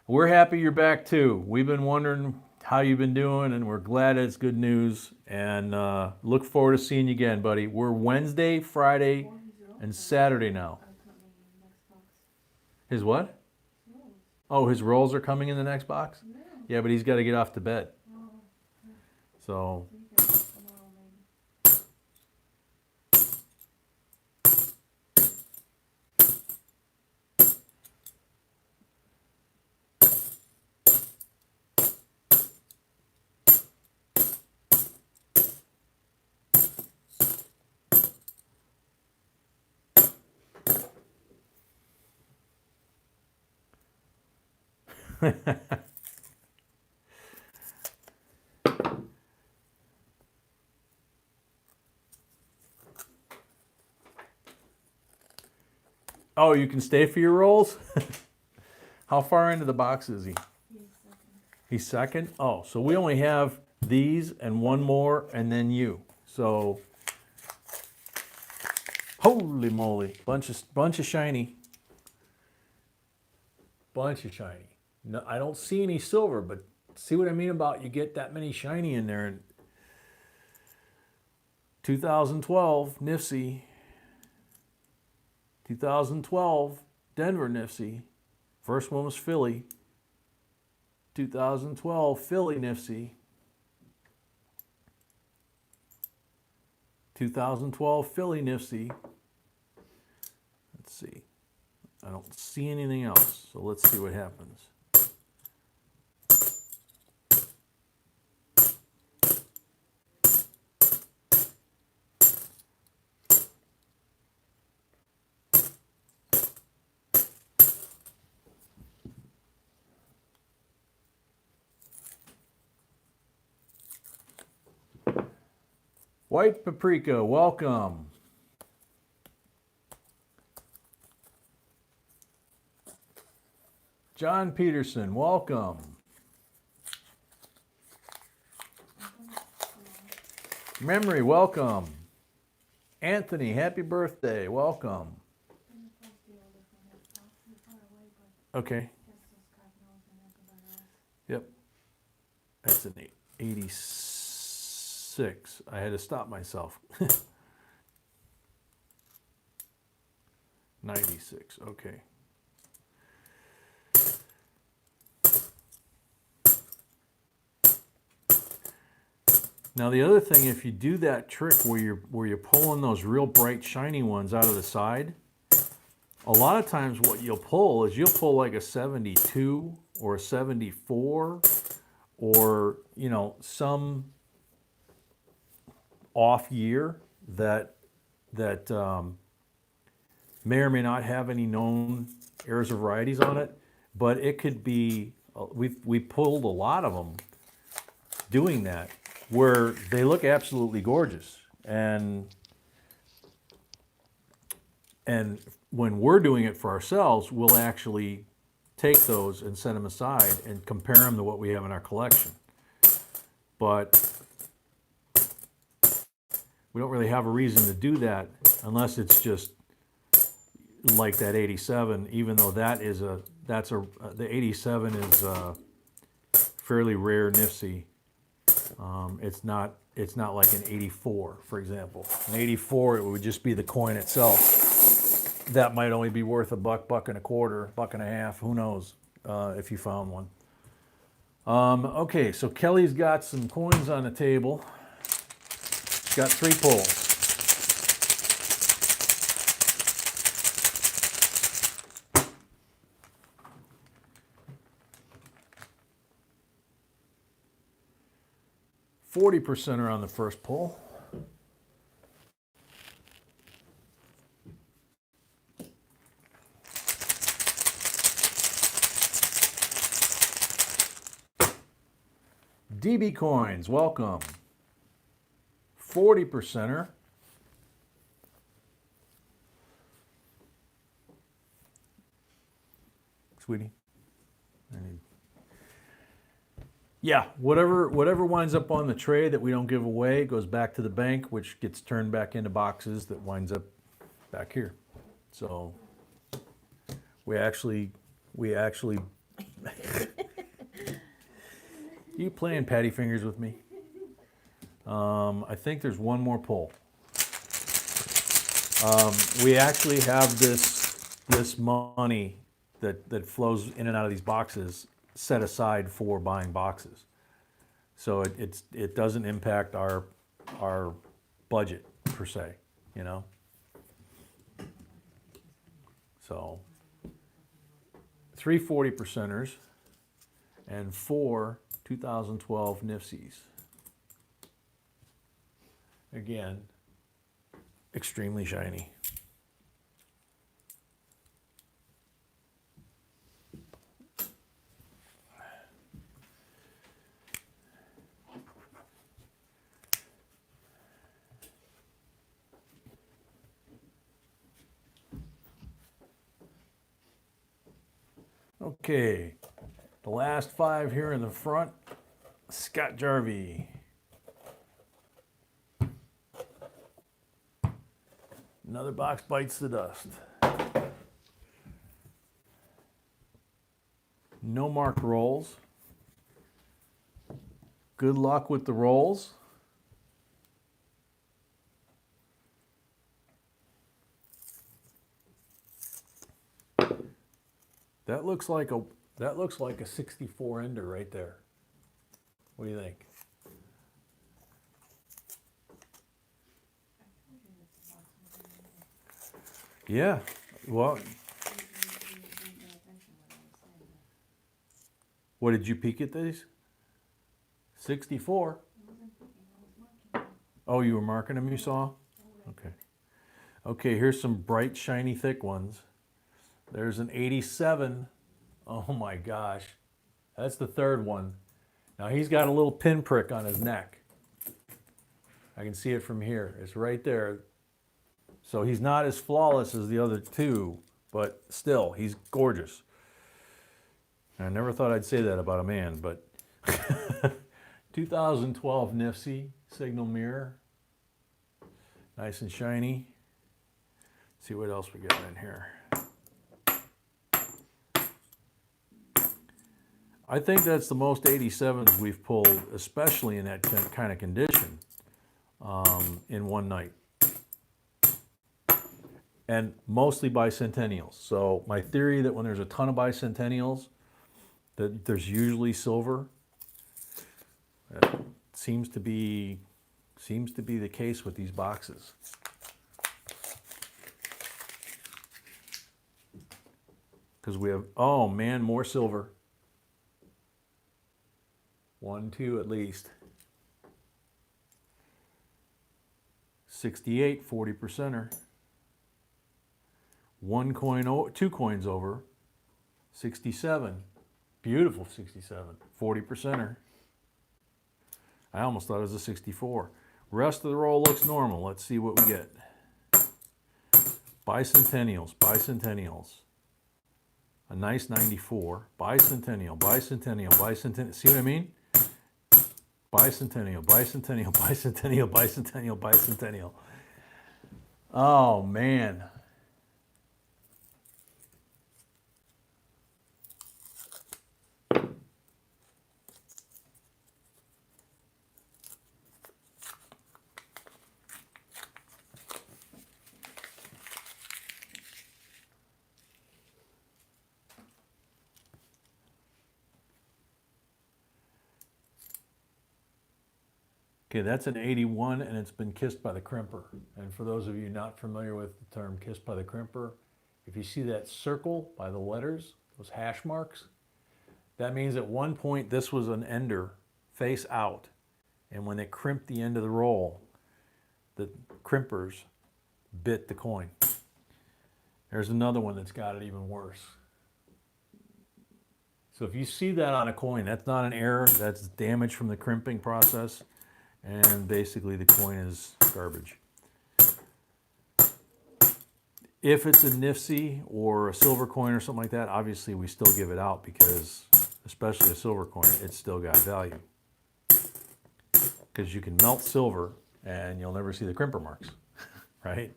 We're happy you're back too. We've been wondering how you've been doing, and we're glad it's good news. And look forward to seeing you again, buddy. We're Wednesday, Friday, and Saturday now. His what? Oh, his rolls are coming in the next box? Yeah, but he's got to get off to bed. So. Oh, you can stay for your rolls? How far into the box is he? He's second. He's second? Oh, so we only have these and one more and then you. So, holy moly, bunch of shiny. Bunch of shiny. No, I don't see any silver, but see what I mean about you get that many shiny in there. And 2012 NIFSI, 2012 Denver NIFSI. First one was Philly. 2012 Philly NIFSI. 2012 Philly NIFSI. Let's see. I don't see anything else, so let's see what happens. White Paprika, welcome. John Peterson, welcome. Memory, welcome. Anthony, happy birthday, welcome. Okay. Yep. That's an 86. I had to stop myself. 96, okay. Now the other thing, if you do that trick where you're pulling those real bright shiny ones out of the side, a lot of times what you'll pull is you'll pull like a 72 or a 74 or, you know, some off year that may or may not have any known errors or varieties on it, but it could be, we pulled a lot of them doing that, where they look absolutely gorgeous. And when we're doing it for ourselves, we'll actually take those and set them aside and compare them to what we have in our collection. But we don't really have a reason to do that unless it's just like that 87, even though the 87 is a fairly rare NIFSI. It's not like an 84, for example. An 84, it would just be the coin itself. That might only be worth a buck, buck and a quarter, buck and a half. Who knows if you found one. Okay, so Kelly's got some coins on the table. She's got 3 pulls. %40 are on the first pull. DB Coins, welcome. 40%er. Sweetie. Yeah, whatever winds up on the tray that we don't give away goes back to the bank, which gets turned back into boxes that winds up back here. So we actually you playing patty fingers with me? I think there's one more pull. We actually have this money that flows in and out of these boxes set aside for buying boxes, so it doesn't impact our budget per se, you know. So 3 40%ers and 4 2012 NIFSIs. Again, extremely shiny. Okay, the last 5 here in the front. Scott Jarvie. Another box bites the dust. No marked rolls. Good luck with the rolls. That looks like a 64 ender right there. What do you think? Yeah. Well, what did you peek at these? 64. Oh, you were marking them, you saw? Okay. Okay, here's some bright, shiny, thick ones. There's an 87. Oh my gosh. That's the third one. Now he's got a little pinprick on his neck. I can see it from here. It's right there. So he's not as flawless as the other two, but still, he's gorgeous. I never thought I'd say that about a man, but 2012 Nifty signal mirror. Nice and shiny. See what else we got in here. I think that's the most 87s we've pulled, especially in that kind of condition, in one night. And mostly bicentennials. So my theory that when there's a ton of bicentennials, that there's usually silver. That seems to be the case with these boxes. Because we have, oh man, more silver. 1, 2 at least. 68, 40%er. 1 coin, 2 coins over. 67. Beautiful 67. 40%er. I almost thought it was a 64. Rest of the roll looks normal. Let's see what we get. Bicentennials, bicentennials. A nice 94. Bicentennial, bicentennial, bicentennial. See what I mean? Bicentennial, bicentennial, bicentennial, bicentennial, bicentennial. Oh, man. Okay, that's an 81 and it's been kissed by the crimper. And for those of you not familiar with the term kissed by the crimper, if you see that circle by the letters, those hash marks, that means at one point this was an ender face out. And when they crimped the end of the roll, the crimpers bit the coin. There's another one that's got it even worse. So if you see that on a coin, that's not an error, that's damage from the crimping process. And basically the coin is garbage. If it's a Nifty or a silver coin or something like that, obviously we still give it out because, especially a silver coin, it's still got value. Because you can melt silver and you'll never see the crimper marks, right?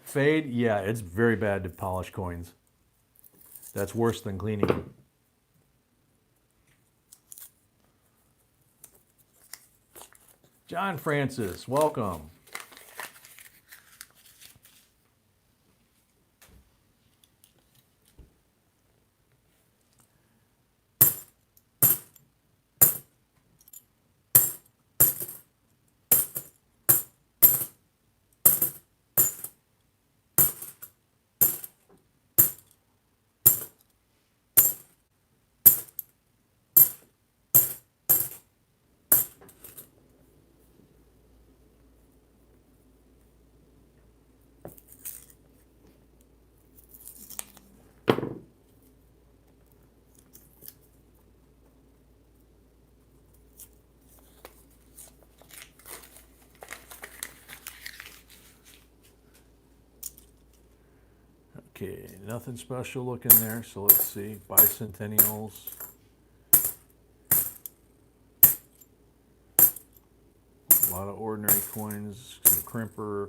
Fade, yeah, it's very bad to polish coins. That's worse than cleaning them. John Francis, welcome. Okay, nothing special looking there, so let's see. Bicentennials. A lot of ordinary coins, some crimper.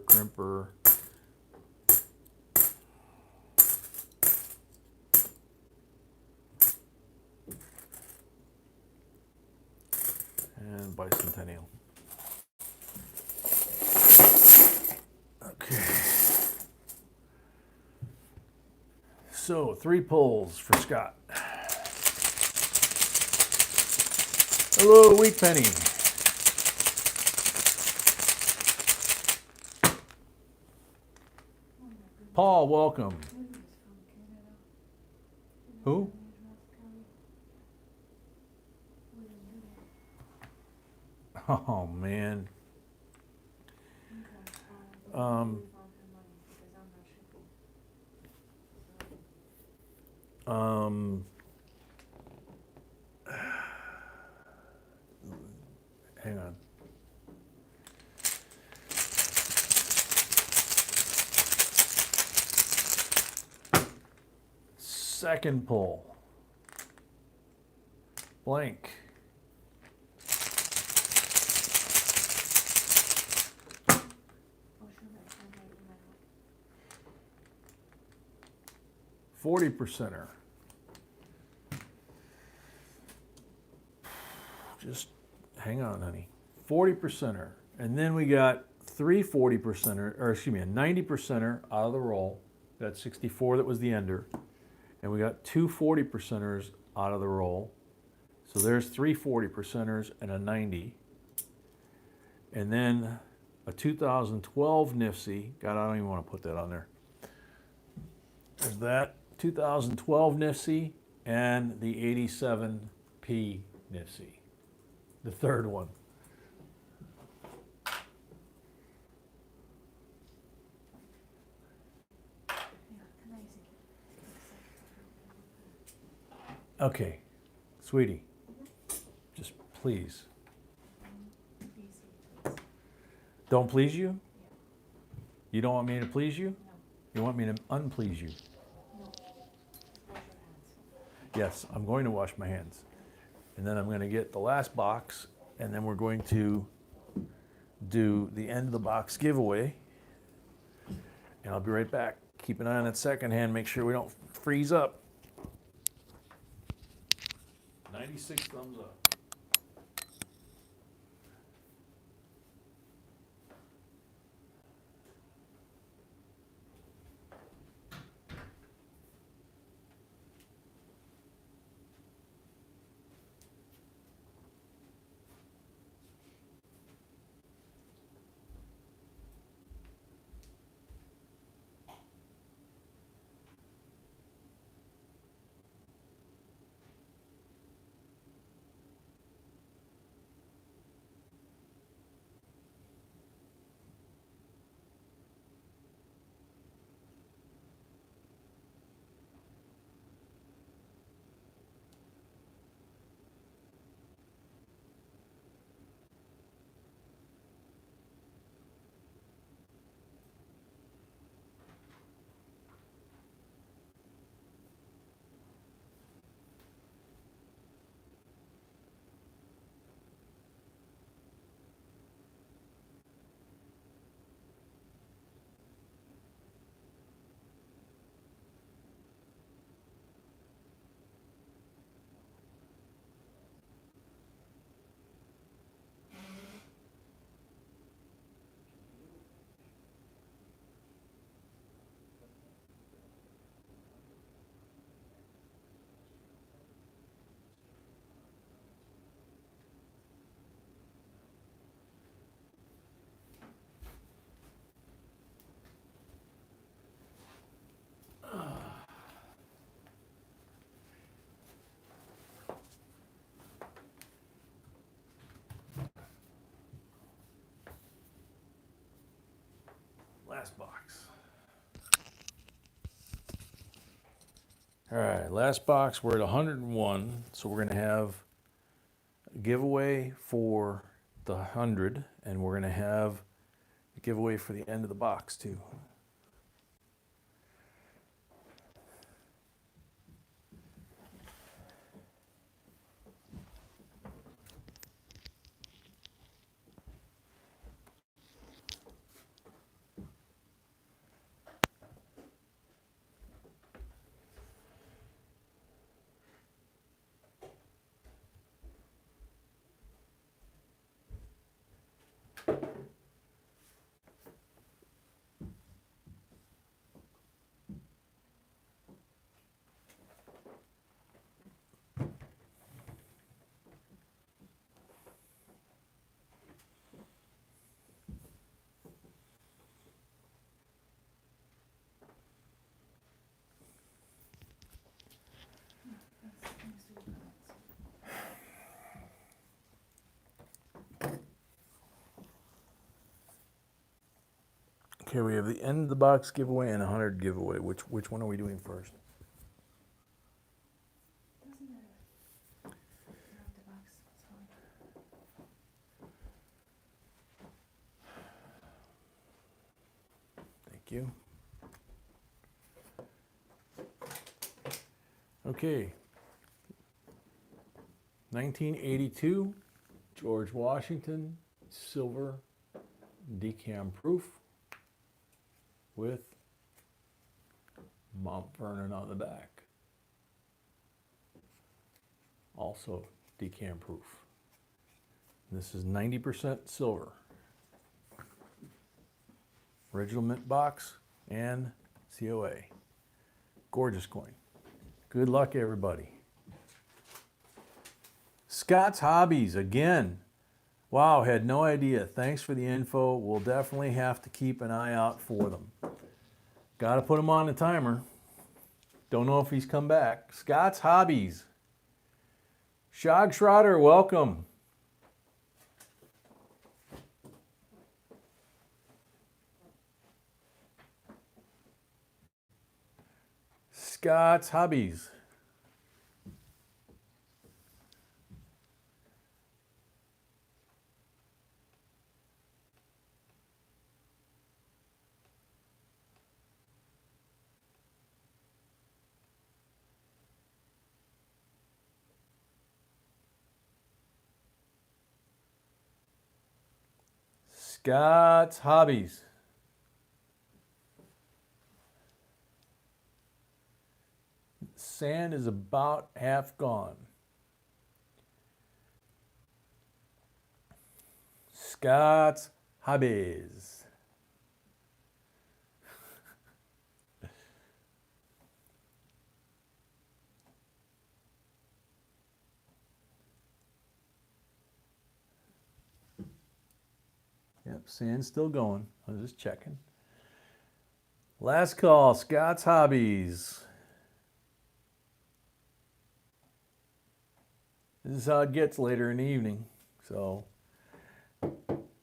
And bicentennial. Okay. So 3 pulls for Scott. Hello, Wheat Penny. Paul, welcome. Who? Oh man. Um, hang on. Second pull. Blank. $40%er. Just hang on, honey. 40%er. And then we got 3 40%er, or excuse me, a 90%er out of the roll. That's 64 that was the ender. And we got 2 40%ers out of the roll. So there's 3 40%ers and a 90. And then a 2012 NIFSI. God, I don't even want to put that on there. There's that 2012 NIFSI and the 87P NIFSI, the third one. Okay, sweetie, just please. Don't please you? You don't want me to please you? You want me to unplease you? Yes, I'm going to wash my hands. And then I'm going to get the last box, and then we're going to do the end of the box giveaway. And I'll be right back. Keep an eye on that second hand, make sure we don't freeze up. 96 thumbs up. Last box. All right, last box. We're at 101, so we're going to have a giveaway for the 100, and we're going to have a giveaway for the end of the box too. Okay, we have the end of the box giveaway and 100 giveaway. Which one are we doing first? Doesn't matter. Not the box, it's fine. Thank you. Okay. 1982, George Washington, silver, decam proof with Mount Vernon on the back. Also decam proof. This is 90% silver. Original mint box and COA. Gorgeous coin. Good luck, everybody. Scott's Hobbies, again. Wow, had no idea. Thanks for the info. We'll definitely have to keep an eye out for them. Got to put him on the timer. Don't know if he's come back. Scott's Hobbies. Shag Schroeder, welcome. Scott's Hobbies. Scott's Hobbies. Sand is about half gone. Scott's Hobbies. Yep, sand's still going. I was just checking. Last call, Scott's Hobbies. This is how it gets later in the evening. So,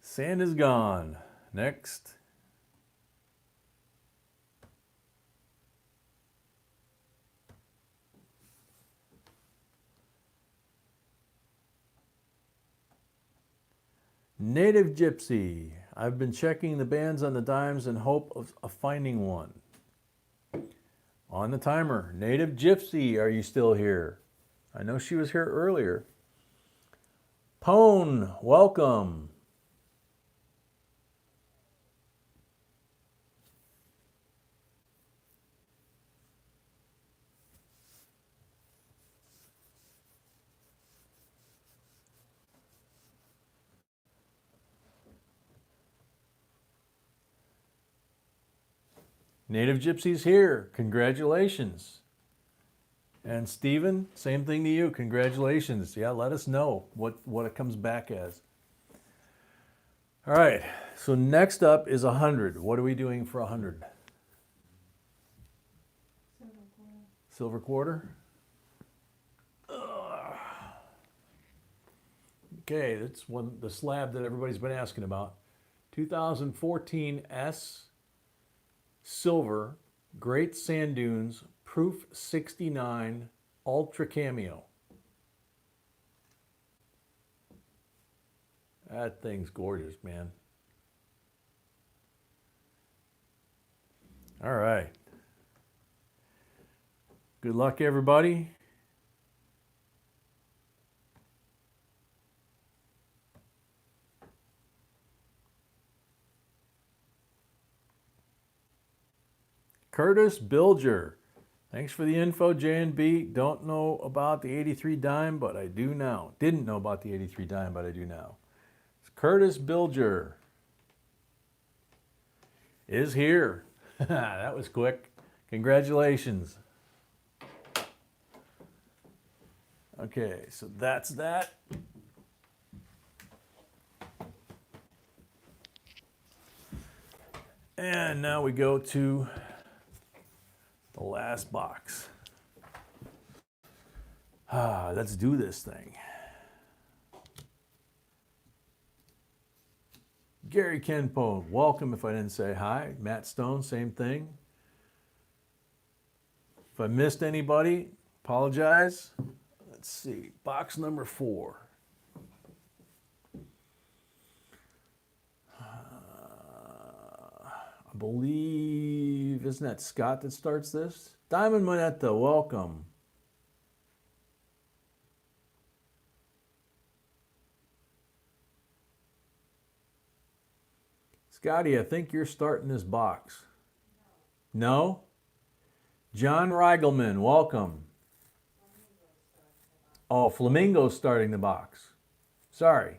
sand is gone. Next. Native Gypsy. I've been checking the bands on the dimes in hope of finding one. On the timer. Native Gypsy, are you still here? I know she was here earlier. Pone, welcome. Native Gypsy's here. Congratulations. And Stephen, same thing to you. Congratulations. Yeah, let us know what it comes back as. All right, so next up is 100. What are we doing for 100? Silver quarter. Okay, that's the slab that everybody's been asking about. 2014 S silver, Great Sand Dunes, Proof 69, Ultra Cameo. That thing's gorgeous, man. All right. Good luck, everybody. Curtis Bilger. Thanks for the info, J&B. Don't know about the 83 dime, but I do now. Didn't know about the 83 dime, but I do now. It's Curtis Bilger is here. That was quick. Congratulations. Okay, so that's that. And now we go to the last box. Let's do this thing. Gary Kenpo, welcome if I didn't say hi. Matt Stone, same thing. If I missed anybody, apologize. Let's see, box number 4. I believe, isn't that Scott that starts this? Diamond Moneta, welcome. Scotty, I think you're starting this box. No? John Reigelman, welcome. Oh, Flamingo's starting the box. Sorry,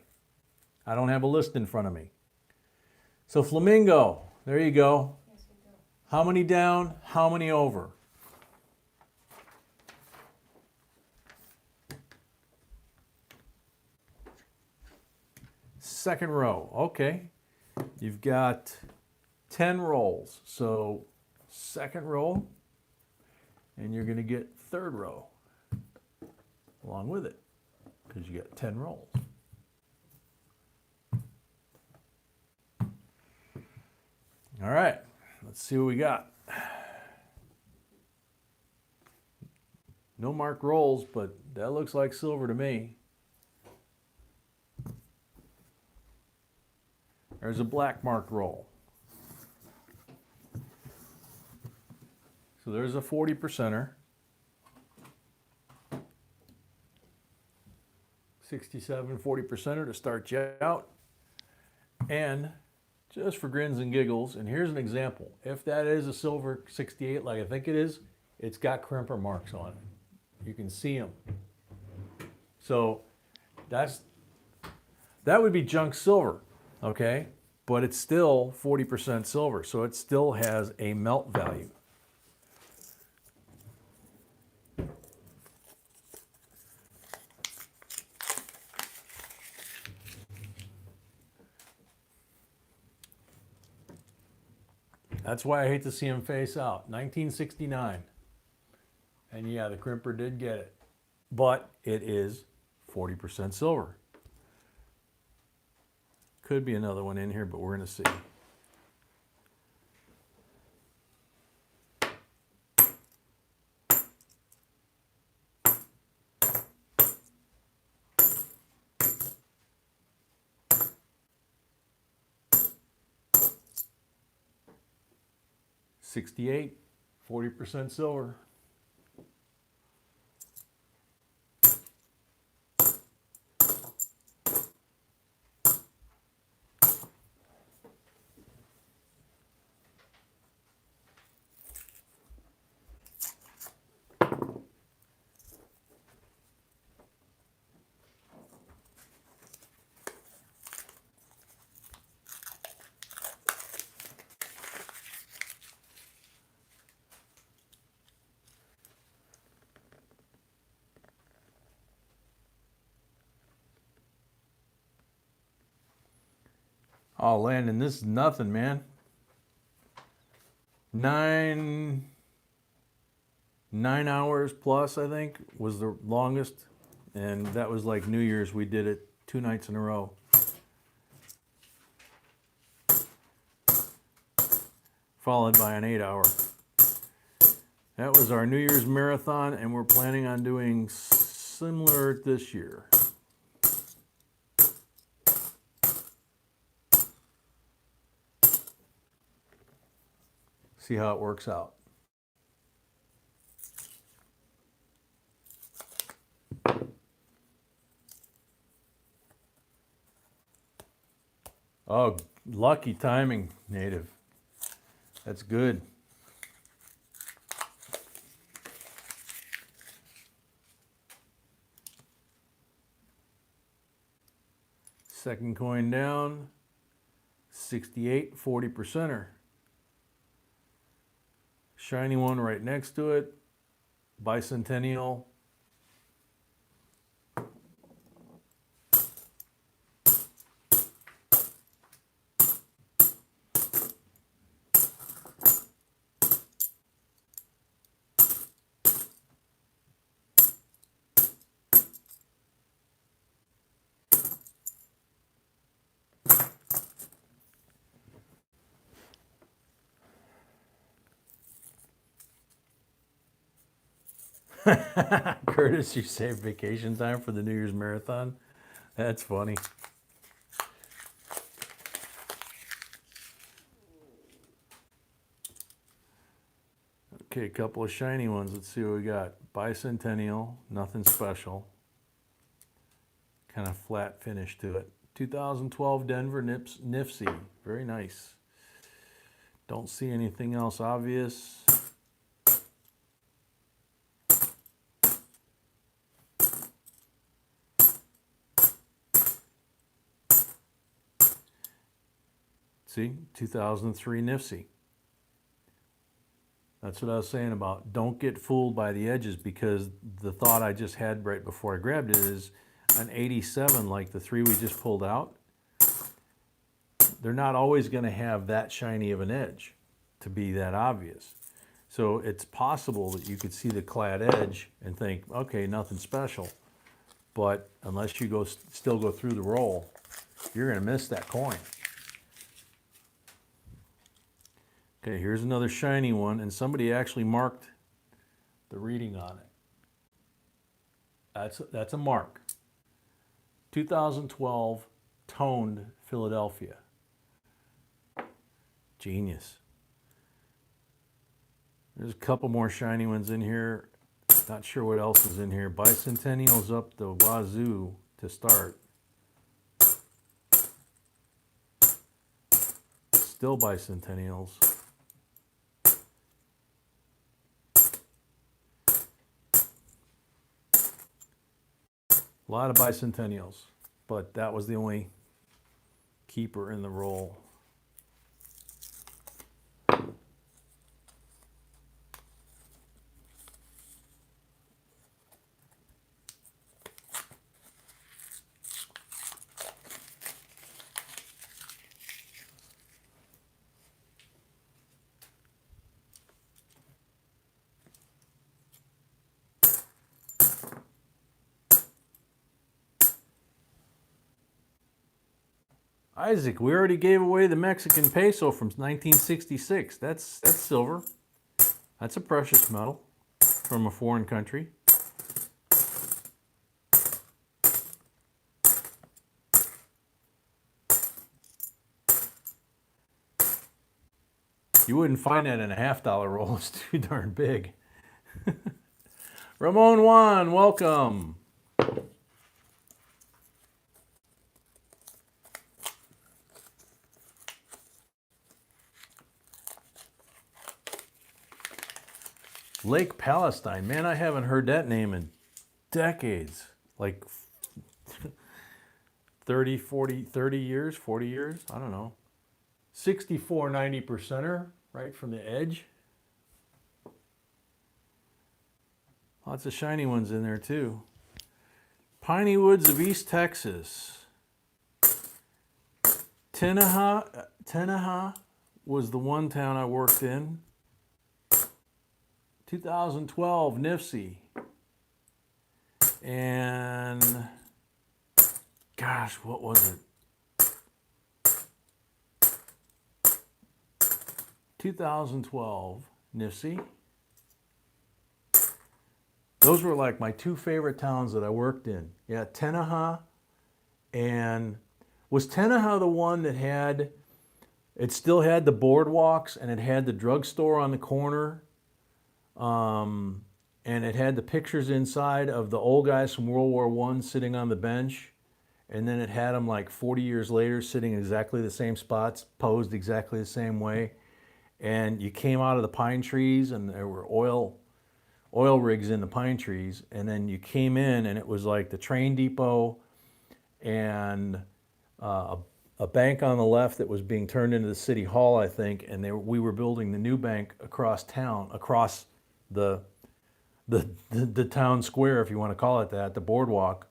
I don't have a list in front of me. So Flamingo, there you go. Yes, we do. How many down, how many over? Second row, okay. You've got 10 rolls. So second row, and you're gonna get third row along with it, because you got 10 rolls. All right, let's see what we got. No marked rolls, but that looks like silver to me. There's a black marked roll. So there's a 40%er. 67 40%er to start you out. And just for grins and giggles, and here's an example. If that is a silver 68 like I think it is, it's got crimper marks on it. You can see them. So that would be junk silver, okay? But it's still 40% silver, so it still has a melt value. That's why I hate to see them face out. 1969. And yeah, the crimper did get it. But it is 40% silver. Could be another one in here, but we're going to see. $68, 40% silver. Oh, Landon, this is nothing, man. 9 hours plus, I think, was the longest. And that was like New Year's. We did it 2 nights in a row. Followed by an 8-hour. That was our New Year's marathon, and we're planning on doing similar this year. See how it works out. Oh, lucky timing, Native. That's good. Second coin down, 68 40%er. Shiny one right next to it, bicentennial. Curtis, you saved vacation time for the New Year's marathon? That's funny. Okay, a couple of shiny ones. Let's see what we got. Bicentennial, nothing special. Kind of flat finish to it. 2012 Denver Nifsy, very nice. Don't see anything else obvious. See, 2003 Nifsy. That's what I was saying about don't get fooled by the edges, because the thought I just had right before I grabbed it is an 87 like the three we just pulled out, they're not always going to have that shiny of an edge to be that obvious. So it's possible that you could see the clad edge and think, okay, nothing special. But unless you still go through the roll, you're going to miss that coin. Okay, here's another shiny one, and somebody actually marked the reading on it. That's a mark. 2012 toned Philadelphia. Genius. There's a couple more shiny ones in here. Not sure what else is in here. Bicentennial's up the wazoo to start. Still bicentennials. A lot of bicentennials, but that was the only keeper in the roll. Isaac, we already gave away the Mexican peso from 1966. That's silver. That's a precious metal from a foreign country. You wouldn't find that in a $50 roll. It's too darn big. Ramon Juan, welcome. Lake Palestine. Man, I haven't heard that name in decades. Like 30, 40, 30 years, 40 years? I don't know. 64 90%er, right from the edge. Lots of shiny ones in there too. Piney Woods of East Texas. Tenaha was the one town I worked in. 2012 Nifsy. And gosh, what was it? 2012 Nifsy. Those were like my two favorite towns that I worked in. Yeah, Tenaha. And was Tenaha the one that had, it still had the boardwalks and it had the drugstore on the corner? And it had the pictures inside of the old guys from World War I sitting on the bench. And then it had them like 40 years later sitting in exactly the same spots, posed exactly the same way. And you came out of the pine trees and there were oil rigs in the pine trees. And then you came in and it was like the train depot and a bank on the left that was being turned into the city hall, I think. And we were building the new bank across town, across the town square, if you want to call it that, the boardwalk.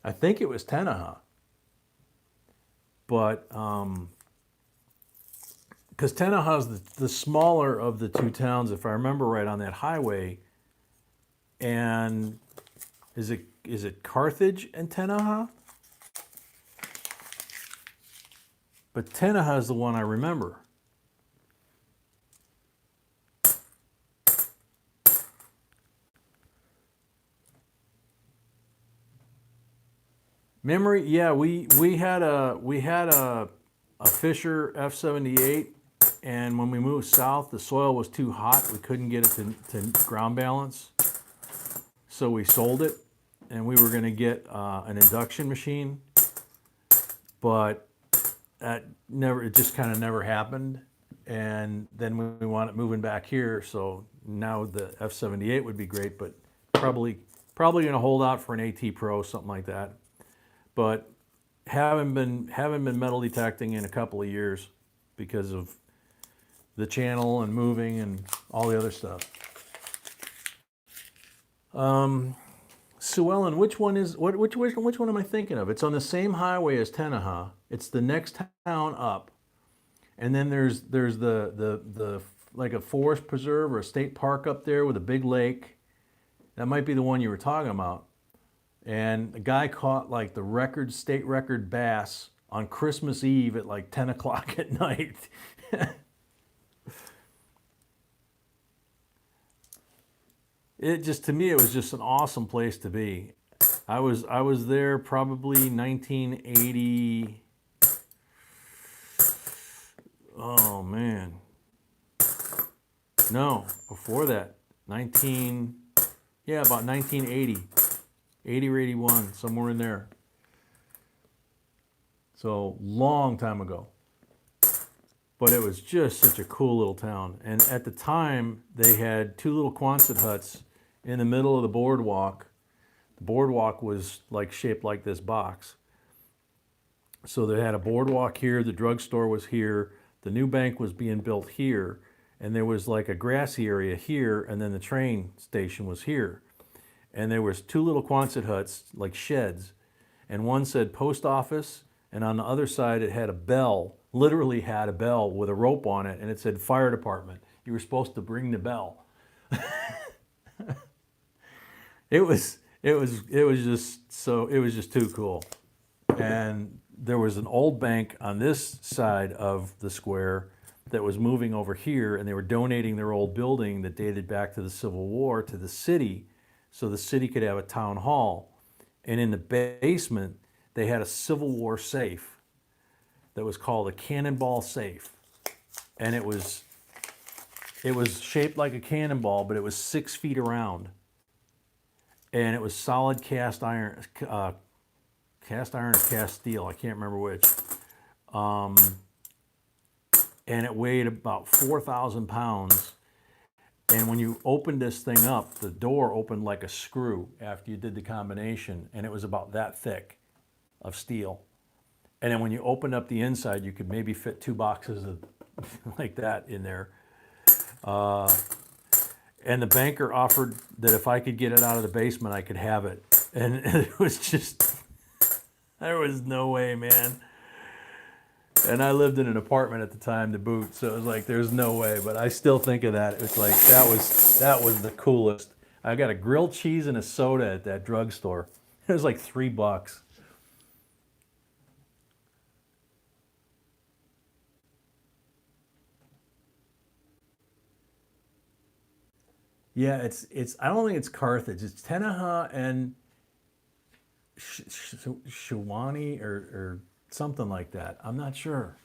I think it was Tenaha. But, because Tenaha is the smaller of the two towns, if I remember right, on that highway. And is it Carthage and Tenaha? But Tenaha is the one I remember. Memory, yeah, we had a Fisher F78, and when we moved south, the soil was too hot. We couldn't get it to ground balance, so we sold it, and we were going to get an induction machine, but it just kind of never happened. And then we wound up moving back here, so now the F78 would be great, but probably going to hold out for an AT Pro, something like that. But haven't been metal detecting in a couple of years because of the channel and moving and all the other stuff. Sue Ellen, which one am I thinking of? It's on the same highway as Tenaha. It's the next town up, and then there's the like a forest preserve or a state park up there with a big lake. That might be the one you were talking about. And a guy caught like the state record bass on Christmas Eve at like 10 o'clock at night. To me, it was just an awesome place to be. I was there probably 1980. Oh man. No, before that. About 1980. 80 or 81, somewhere in there. So, long time ago. But it was just such a cool little town. And at the time, they had two little Quonset huts in the middle of the boardwalk. The boardwalk was like shaped like this box. So they had a boardwalk here, the drugstore was here, the new bank was being built here, and there was like a grassy area here, and then the train station was here. And there was two little Quonset huts, like sheds, and one said post office, and on the other side it had a bell, literally had a bell with a rope on it, and it said fire department. You were supposed to ring the bell. It was just too cool. And there was an old bank on this side of the square that was moving over here, and they were donating their old building that dated back to the Civil War to the city, so the city could have a town hall. And in the basement, they had a Civil War safe that was called a cannonball safe. And it was shaped like a cannonball, but it was 6 feet around. And it was solid cast iron or cast steel, I can't remember which. And it weighed about 4,000 pounds. And when you opened this thing up, the door opened like a screw after you did the combination, and it was about that thick of steel. And then when you opened up the inside, you could maybe fit 2 boxes of like that in there. And the banker offered that if I could get it out of the basement, I could have it. And it was just, there was no way, man. And I lived in an apartment at the time to boot, so it was like, there's no way. But I still think of that. It's like, that was the coolest. I got a grilled cheese and a soda at that drugstore. It was like $3. Yeah, it's. I don't think it's Carthage. It's Tenaha and Shawani or something like that. I'm not sure.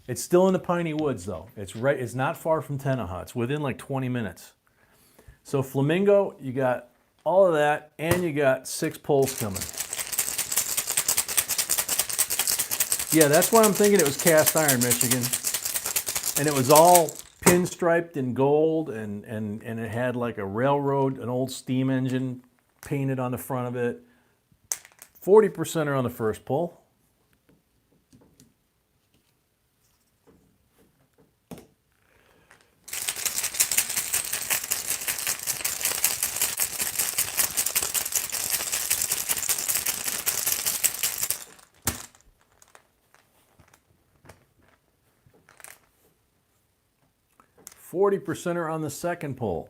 It's still in the piney woods though. It's not far from Tenaha. It's within like 20 minutes. So Flamingo, you got all of that, and you got 6 poles coming. Yeah, that's why I'm thinking it was cast iron, Michigan. And it was all pinstriped in gold, and it had like a railroad, an old steam engine painted on the front of it. 40% are on the first pull. %40 are on the second pull.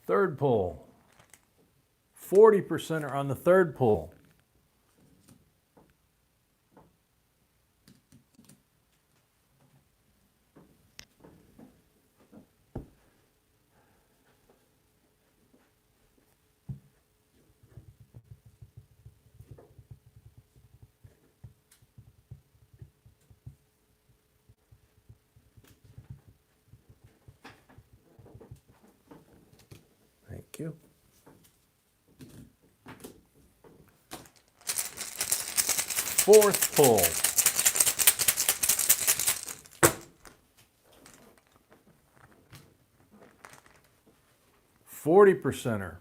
Third pull. 40% are on the third pull. Thank you. Fourth pull. %40.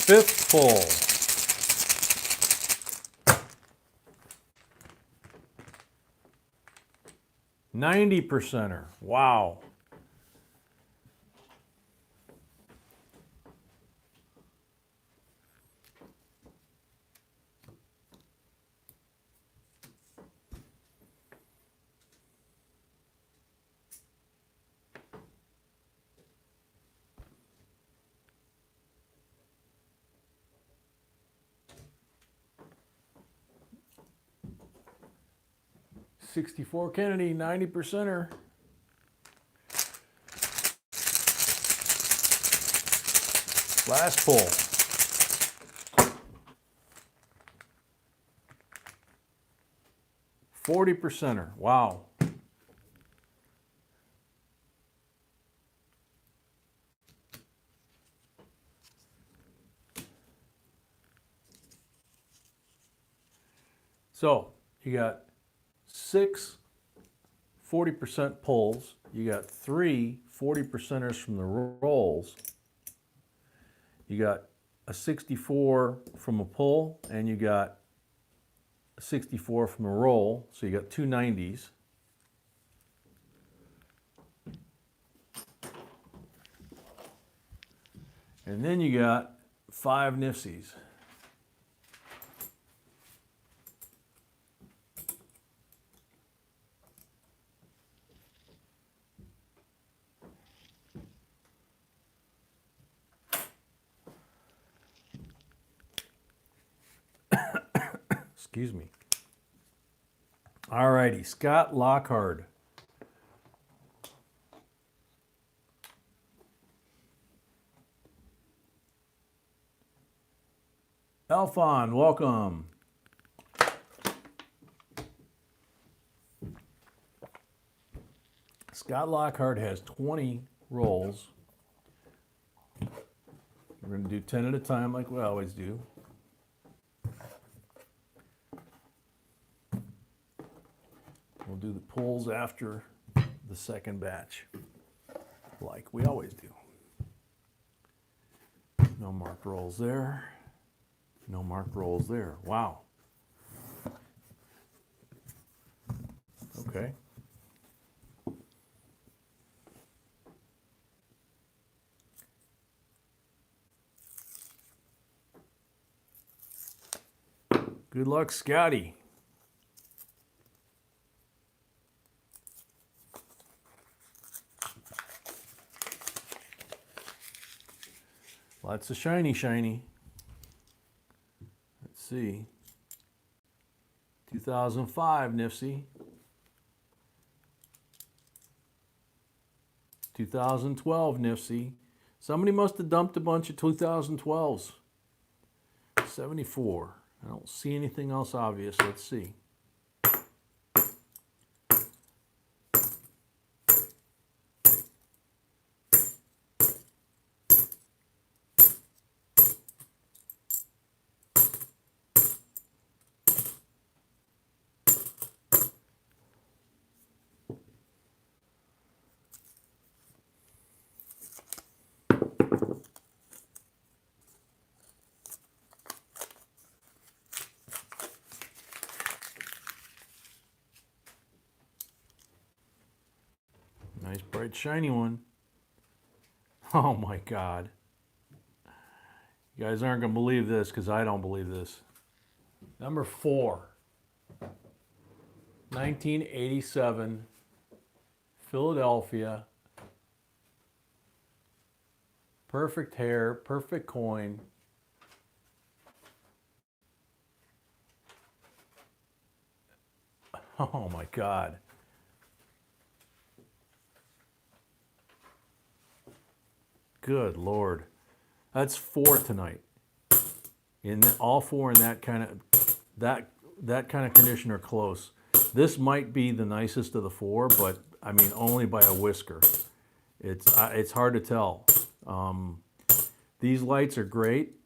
Fifth pull. %90. Wow. $64 Kennedy, 90%er. Last pull. %40er. Wow. So you got 6 40% pulls. You got 3 40%ers from the rolls. You got a 64 from a pull, and you got a 64 from a roll. So you got 2 90s. And then you got 5 nifsies. Excuse me. All righty, Scott Lockhart. Alphon, welcome. Scott Lockhart has 20 rolls. We're going to do 10 at a time like we always do. We'll do the pulls after the second batch, like we always do. No marked rolls there. No marked rolls there. Wow. Okay. Good luck, Scotty. Lots of shiny, shiny. Let's see. 2005 Nifsy. 2012 Nifsy. Somebody must have dumped a bunch of 2012s. 74. I don't see anything else obvious. Let's see. Nice bright shiny one. Oh my God. You guys aren't going to believe this because I don't believe this. Number 4. 1987 Philadelphia. Perfect hair, perfect coin. Oh my God. Good Lord. That's 4 tonight. All 4 in that kind of condition are close. This might be the nicest of the four, but I mean only by a whisker. It's hard to tell. These lights are great,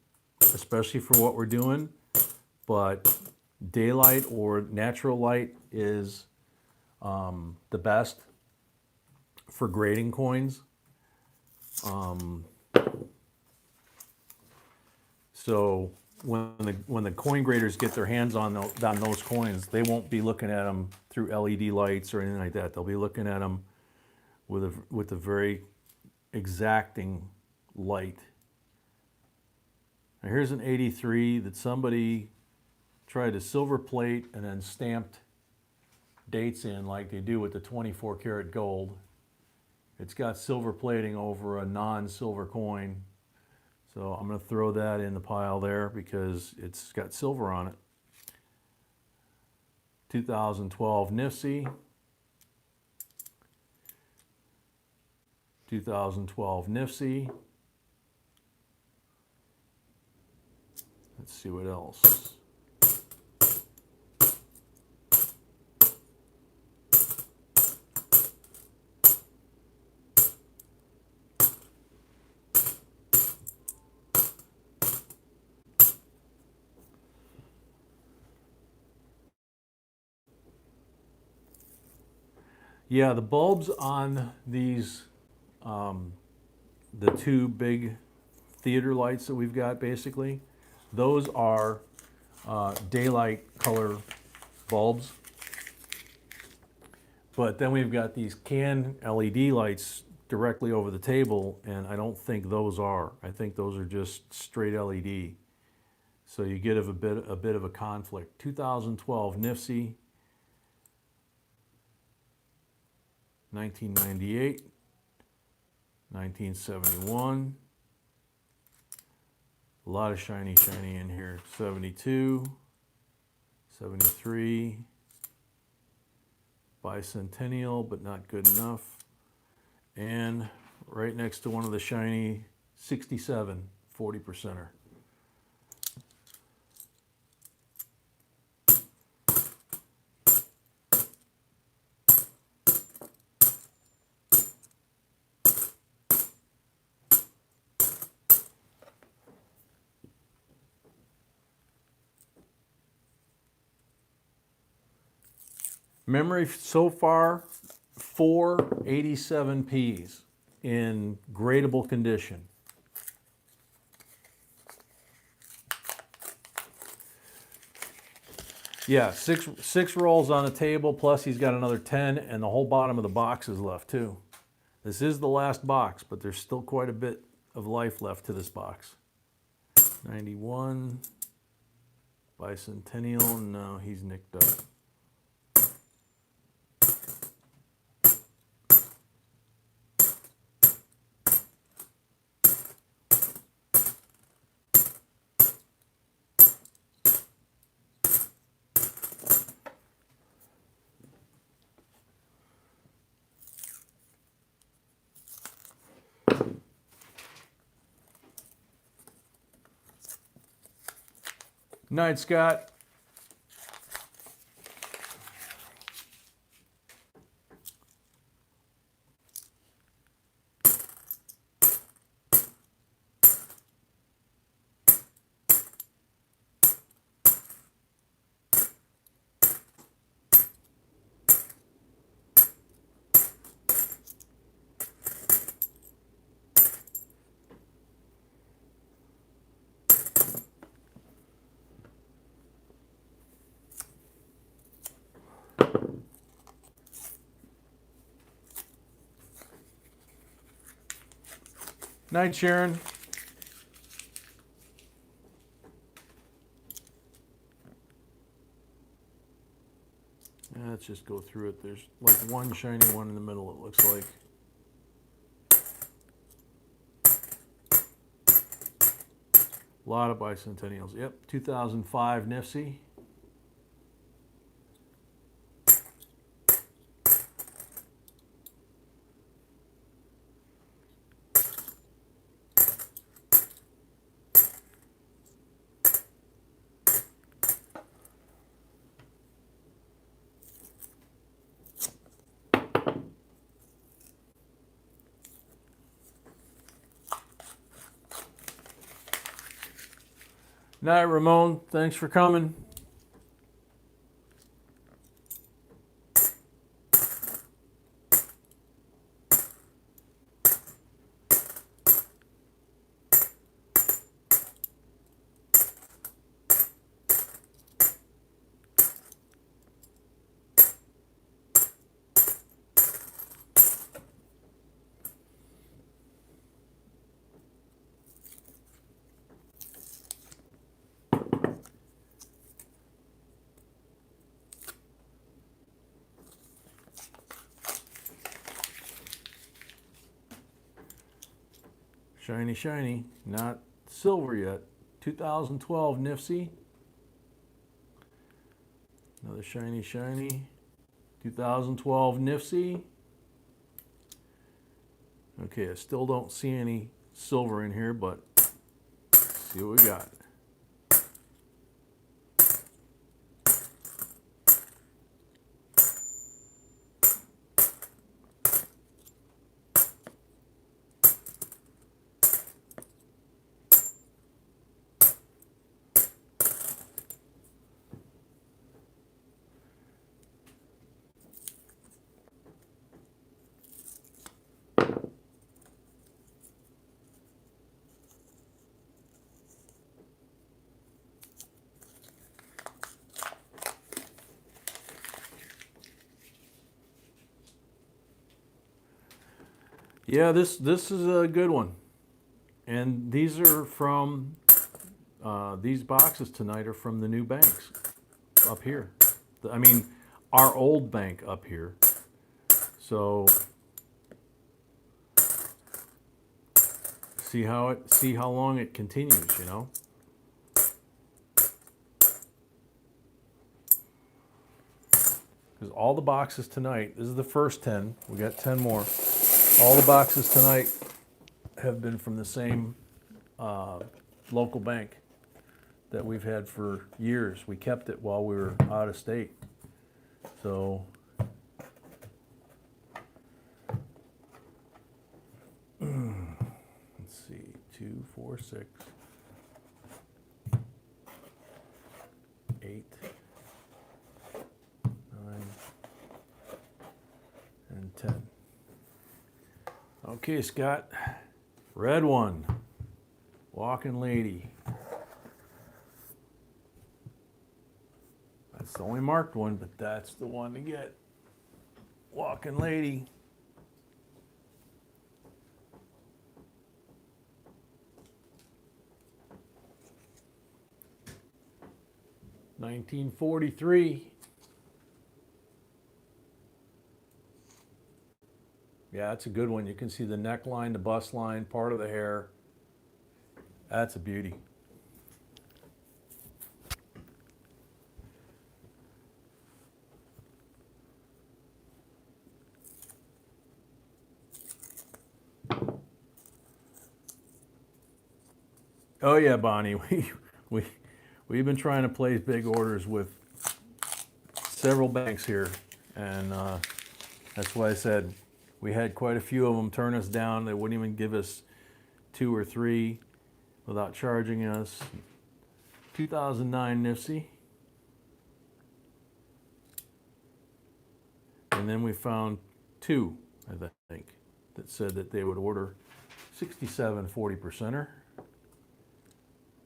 especially for what we're doing, but daylight or natural light is the best for grading coins. So when the coin graders get their hands on those coins, they won't be looking at them through LED lights or anything like that. They'll be looking at them with a very exacting light. Now here's an 83 that somebody tried to silver plate and then stamped dates in like they do with the 24 karat gold. It's got silver plating over a non-silver coin. So I'm going to throw that in the pile there because it's got silver on it. 2012 NIFSI. 2012 NIFSI. Let's see what else. Yeah, the bulbs on these, the two big theater lights that we've got basically, those are daylight color bulbs. But then we've got these can LED lights directly over the table, and I don't think those are. I think those are just straight LED. So you get a bit of a conflict. 2012 NIFSI. 1998, 1971, a lot of shiny in here. 72, 73, bicentennial, but not good enough. And right next to one of the shiny, 67, 40%er. Memory so far, 4 87Ps in gradable condition. Yeah, six rolls on the table, plus he's got another 10, and the whole bottom of the box is left too. This is the last box, but there's still quite a bit of life left to this box. 91, bicentennial, no, he's nicked up. Night, Scott. Night, Sharon. Let's just go through it. There's like one shiny one in the middle, it looks like. A lot of bicentennials. Yep, 2005 NIFSI. Night, Ramon. Thanks for coming. Shiny, shiny. Not silver yet. 2012 NIFC. Another shiny, shiny. 2012 NIFC. Okay, I still don't see any silver in here, but let's see what we got. Yeah, this is a good one. And these are from, these boxes tonight are from the new banks up here. I mean, our old bank up here. So see how long it continues, you know. Because all the boxes tonight, this is the first 10. We got 10 more. All the boxes tonight have been from the same local bank that we've had for years. We kept it while we were out of state. So let's see, 2, 4, 6, 8, 9, and 10. Okay, Scott. Red one. Walking lady. That's the only marked one, but that's the one to get. Walking lady. $1943. Yeah, that's a good one. You can see the neckline, the bust line, part of the hair. That's a beauty. Oh yeah, Bonnie. We've been trying to place big orders with several banks here, and that's why I said we had quite a few of them turn us down. They wouldn't even give us 2 or 3 without charging us. 2009 NIFC. And then we found 2, I think, that said that they would order 67 40%er.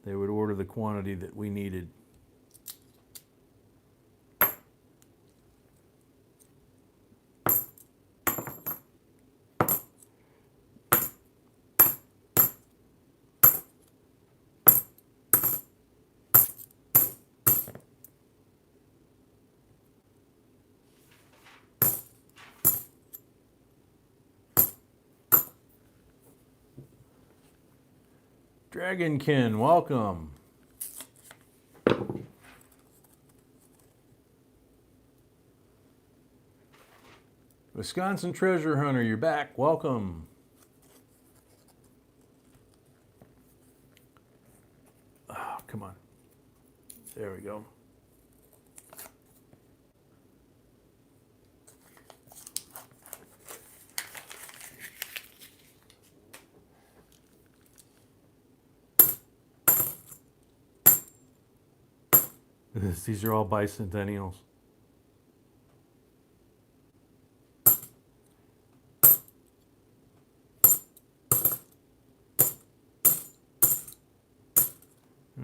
They would order the quantity that we needed. Dragonkin, welcome. Wisconsin Treasure Hunter, you're back. Welcome. Oh, come on. There we go. These are all bicentennials.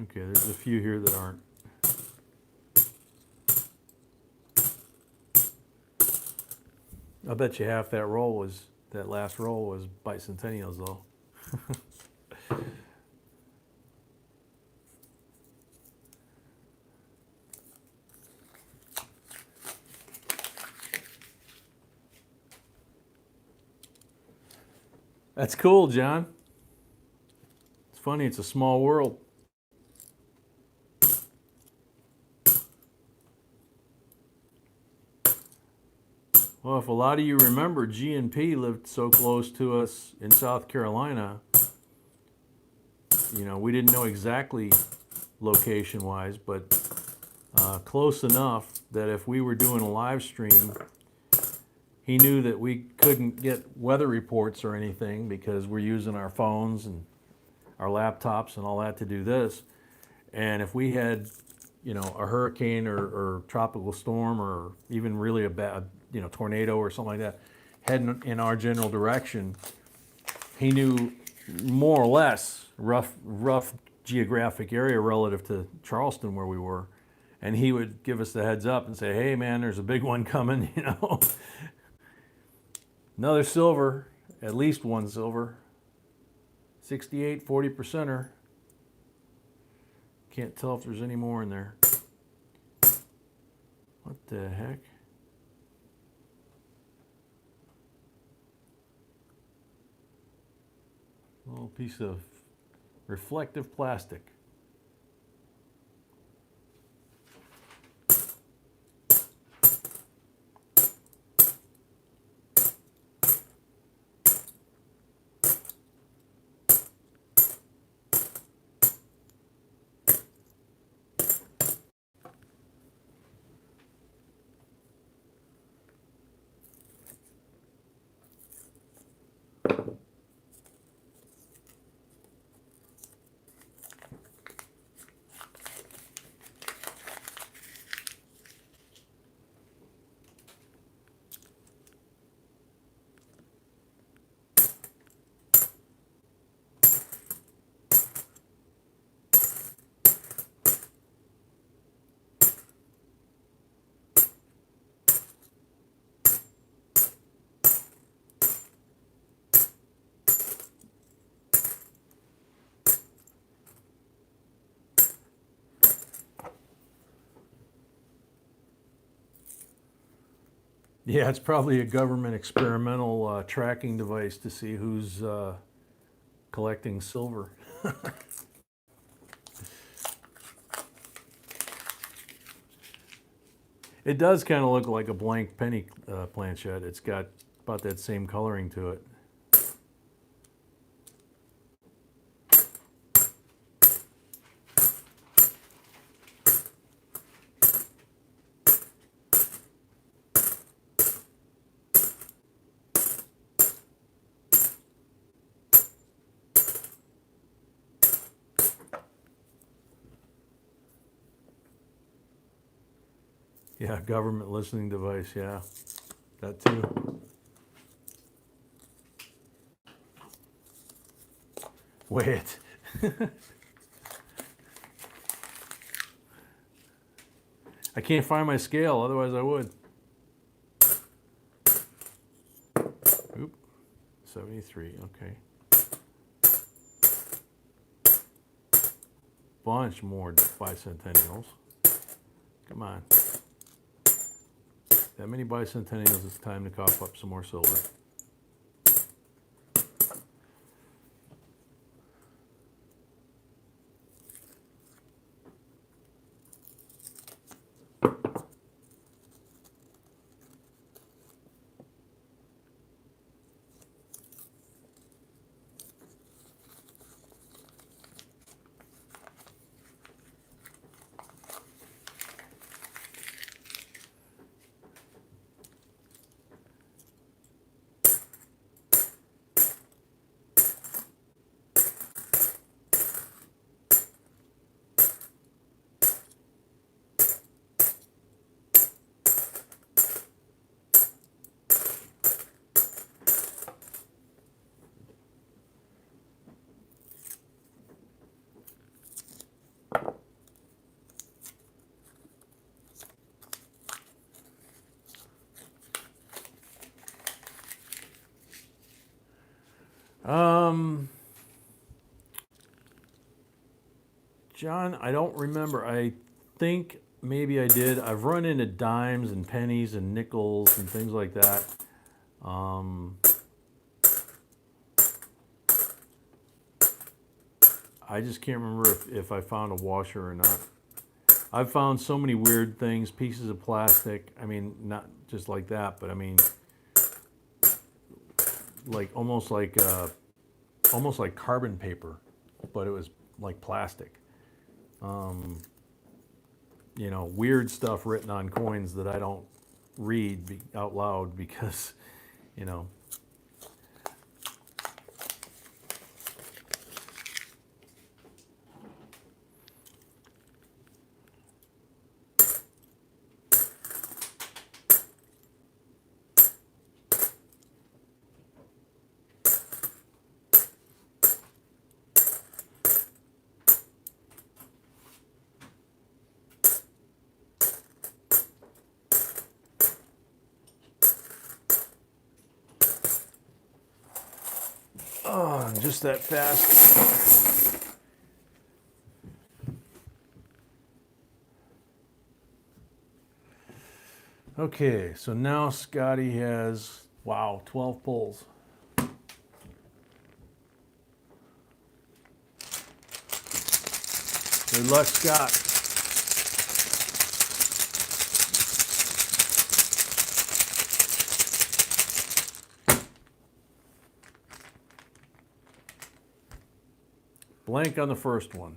Okay, there's a few here that aren't. I bet you half that roll was, that last roll was bicentennials though. That's cool, John. It's funny, it's a small world. Well, if a lot of you remember, G&P lived so close to us in South Carolina, you know, we didn't know exactly location-wise, but close enough that if we were doing a live stream, he knew that we couldn't get weather reports or anything because we're using our phones and our laptops and all that to do this. And if we had, you know, a hurricane or tropical storm or even really a bad, you know, tornado or something like that heading in our general direction, he knew more or less rough geographic area relative to Charleston where we were. And he would give us the heads up and say, hey man, there's a big one coming, you know. Another silver, at least one silver. 68, 40%er. Can't tell if there's any more in there. What the heck? A little piece of reflective plastic. Yeah, it's probably a government experimental tracking device to see who's collecting silver. It does kind of look like a blank penny planchette. It's got about that same coloring to it. Yeah, government listening device, yeah, that too. Weigh it. I can't find my scale, otherwise I would. Oop, 73, okay. Bunch more bicentennials. Come on. That many bicentennials, it's time to cough up some more silver. John, I don't remember. I think maybe I did. I've run into dimes and pennies and nickels and things like that. I just can't remember if I found a washer or not. I've found so many weird things, pieces of plastic. I mean, not just like that, but I mean, like almost like carbon paper, but it was like plastic. You know, weird stuff written on coins that I don't read out loud because, you know. Oh, just that fast. Okay, so now Scotty has, wow, 12 pulls. Good luck, Scott. Blank on the first one.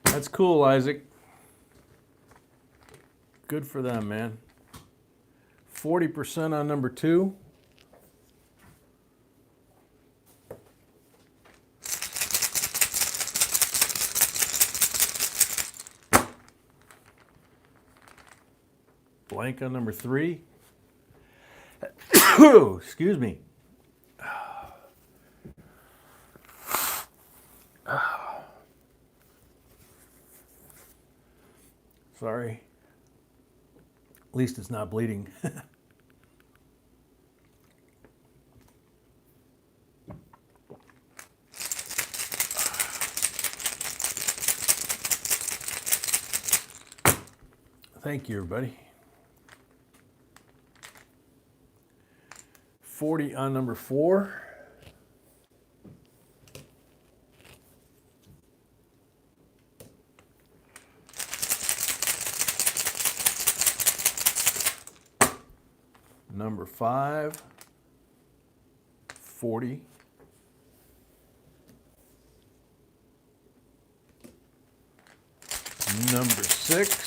That's cool, Isaac. Good for them, man. 40% on number 2. Blank on number 3. Excuse me. Sorry. At least it's not bleeding. Thank you, everybody. 40 on number 4. Number 5, 40. Number 6.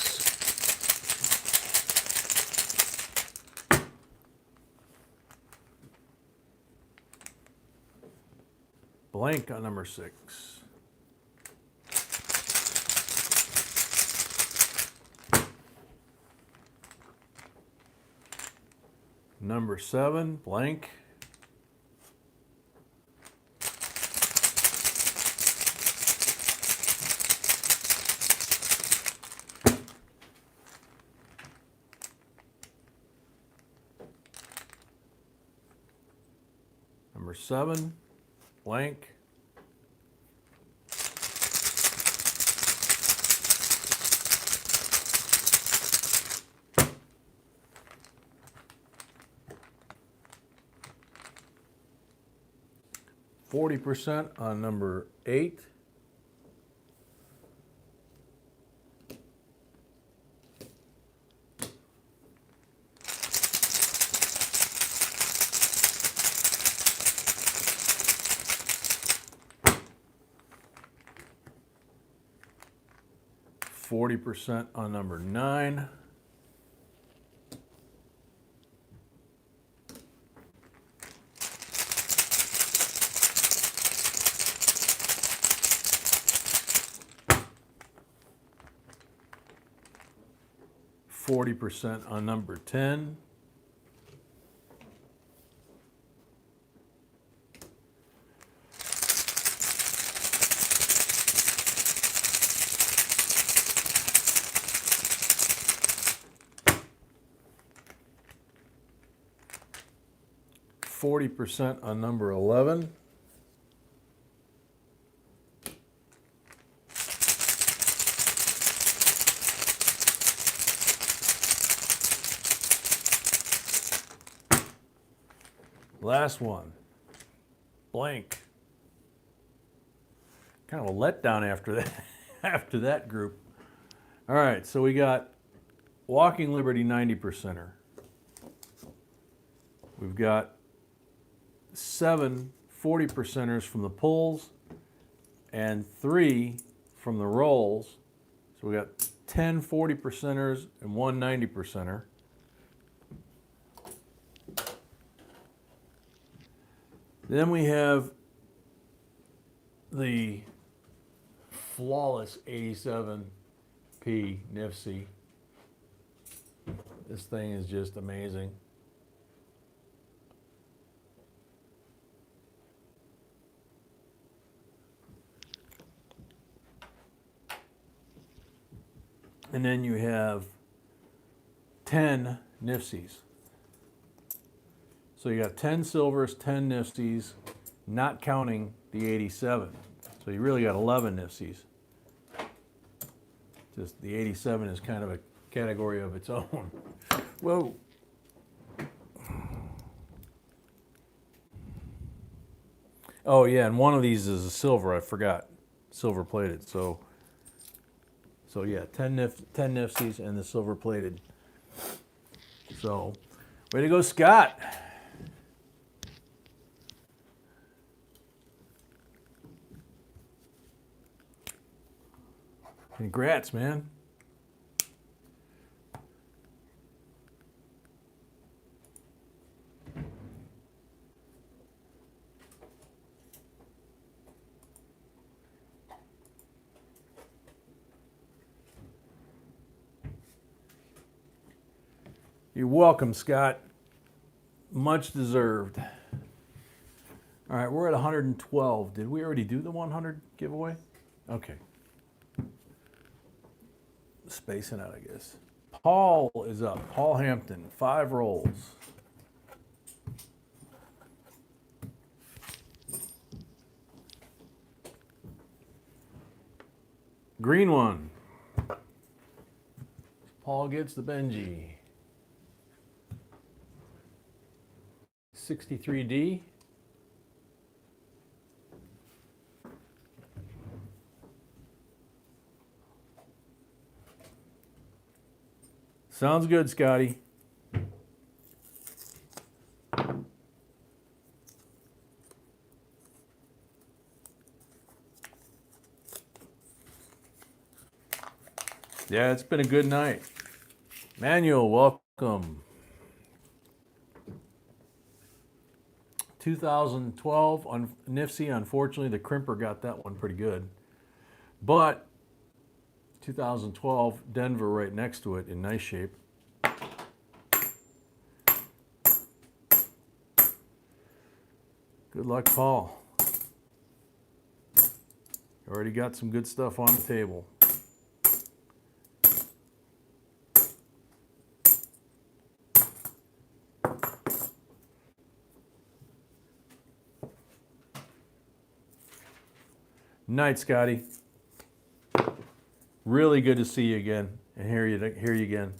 Blank on number 6. Number 7, blank. Number 7, blank. %, on number 8. %, on number 9. %, on number 10. 40% on number 11. Last one, blank. Kind of a letdown after that, after that group. All right, so we got Walking Liberty 90%er. We've got 7 40%ers from the pulls and 3 from the rolls. So we got 10 40%ers and 1 90%er. Then we have the flawless 87P NIFC. This thing is just amazing. And then you have 10 NIFCs. So you got 10 silvers, 10 NIFCs, not counting the 87. So you really got 11 NIFCs. Just the 87 is kind of a category of its own. Whoa. Oh yeah, and one of these is a silver, I forgot. Silver plated. So yeah, 10 NIFCs and the silver plated. So, way to go, Scott. Congrats, man. You're welcome, Scott. Much deserved. All right, we're at 112. Did we already do the 100 giveaway? Okay. Spacing out, I guess. Paul is up. Paul Hampton, 5 rolls. Green one. Paul gets the Benji. 63D. Sounds good, Scotty. Yeah, it's been a good night. Manuel, welcome. 2012 on NIFC, unfortunately, the crimper got that one pretty good. But 2012, Denver right next to it in nice shape. Good luck, Paul. You already got some good stuff on the table. Night, Scotty. Really good to see you again and hear you again.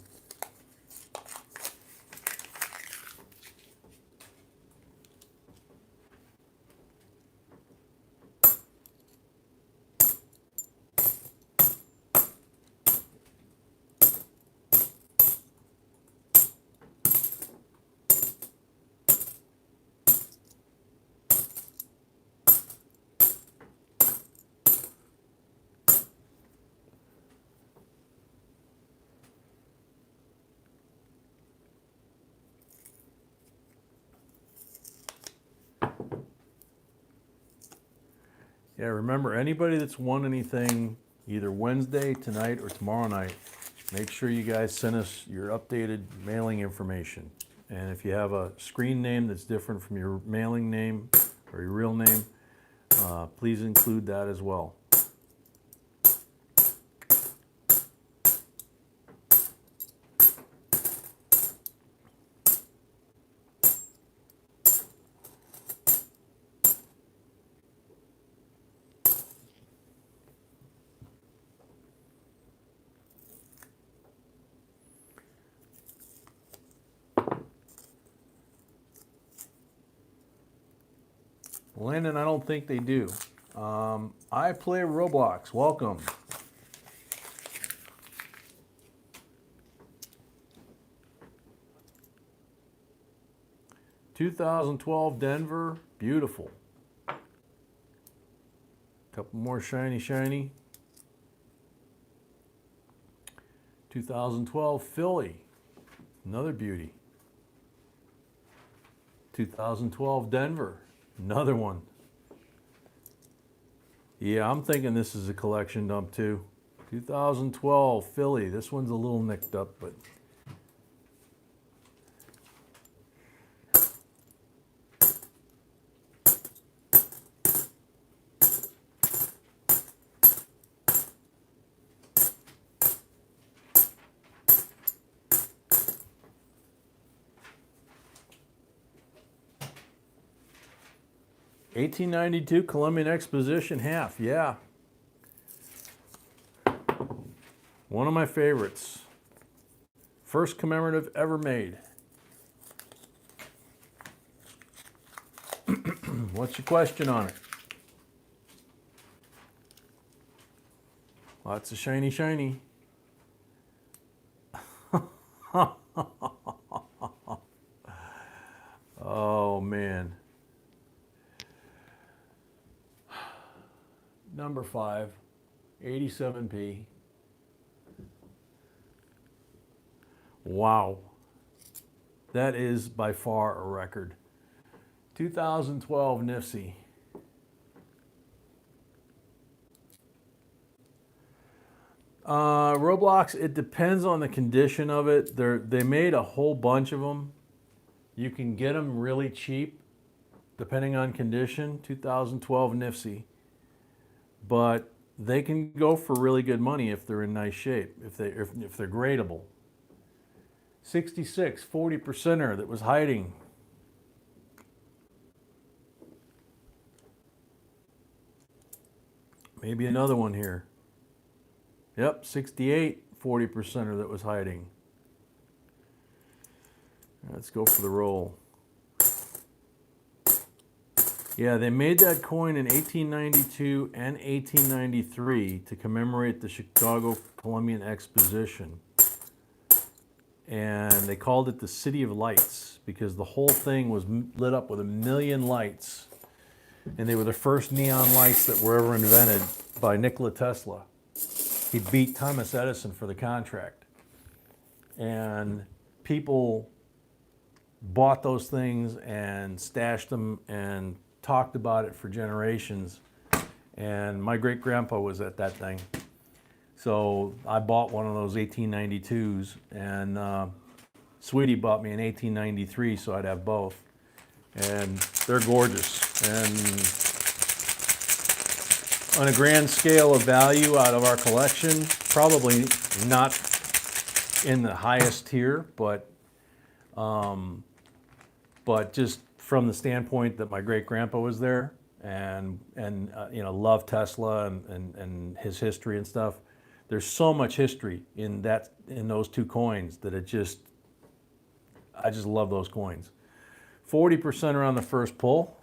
Yeah, remember, anybody that's won anything either Wednesday, tonight, or tomorrow night, make sure you guys send us your updated mailing information. And if you have a screen name that's different from your mailing name or your real name, please include that as well. Landon, I don't think they do. I play Roblox. Welcome. (2012) Denver, beautiful. Couple more shiny. 2012 Philly, another beauty. 2012 Denver, another one. Yeah, I'm thinking this is a collection dump too. 2012 Philly, this one's a little nicked up, but (1892) Columbian Exposition half, yeah. One of my favorites. First commemorative ever made. What's your question on it? Lots of shiny. Oh man. Number 5, 87p. Wow. That is by far a record. 2012 Nifty. Roblox, it depends on the condition of it. They made a whole bunch of them. You can get them really cheap, depending on condition. 2012 Nifty. But they can go for really good money if they're in nice shape, if they're gradable. 66, 40%er that was hiding. Maybe another one here. Yep, 68, 40%er that was hiding. Let's go for the roll. Yeah, they made that coin in 1892 and 1893 to commemorate the Chicago Columbian Exposition. And they called it the City of Lights because the whole thing was lit up with 1,000,000 lights. And they were the first neon lights that were ever invented by Nikola Tesla. He beat Thomas Edison for the contract. And people bought those things and stashed them and talked about it for generations. And my great-grandpa was at that thing. So I bought one of those 1892s, and Sweetie bought me an 1893, so I'd have both. And they're gorgeous. And on a grand scale of value out of our collection, probably not in the highest tier, but just from the standpoint that my great-grandpa was there and you know, loved Tesla and his history and stuff. There's so much history in those two coins that I just love those coins. 40% are on the first pull.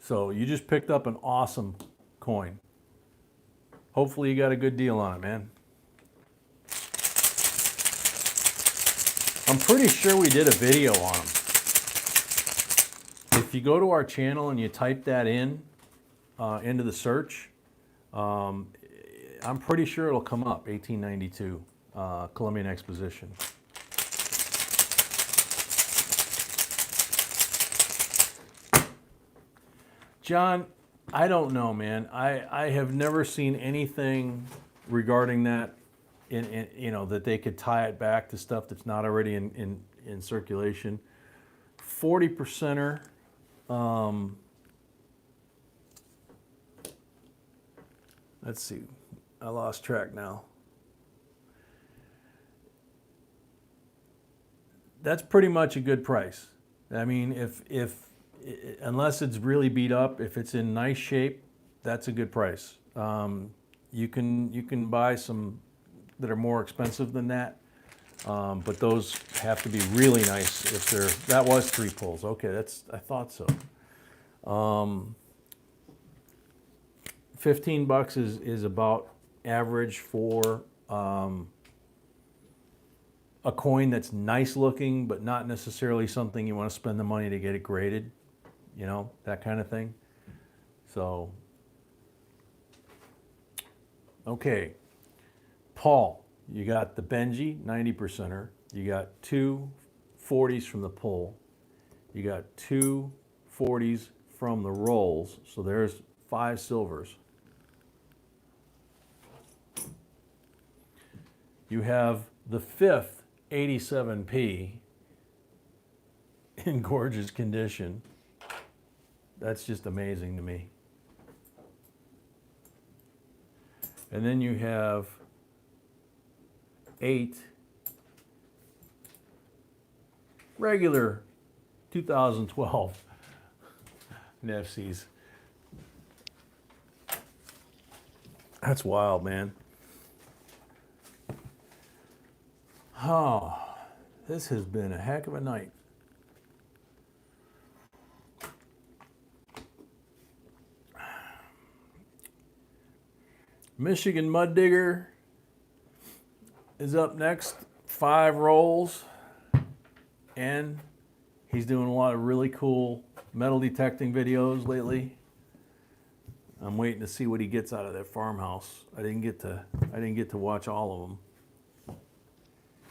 So you just picked up an awesome coin. Hopefully you got a good deal on it, man. I'm pretty sure we did a video on them. If you go to our channel and you type that in into the search, I'm pretty sure it'll come up, 1892, Columbian Exposition. John, I don't know, man. I have never seen anything regarding that, you know, that they could tie it back to stuff that's not already in circulation. 40%er. Let's see. I lost track now. That's pretty much a good price. I mean, if unless it's really beat up, if it's in nice shape, that's a good price. You can buy some that are more expensive than that, But those have to be really nice if they're, that was 3 pulls. Okay, I thought so. 15 bucks is about average for a coin that's nice looking, but not necessarily something you want to spend the money to get it graded, you know, that kind of thing. So, okay. Paul, you got the Benji 90%er, you got 2 40s from the pull, you got 2 40s from the rolls, so there's 5 silvers. You have the 5th 87p in gorgeous condition. That's just amazing to me. And then you have 8 regular 2012 NFCs. That's wild, man. Oh, this has been a heck of a night. Michigan Mud Digger is up next, 5 rolls, and he's doing a lot of really cool metal detecting videos lately. I'm waiting to see what he gets out of that farmhouse. I didn't get to watch all of them,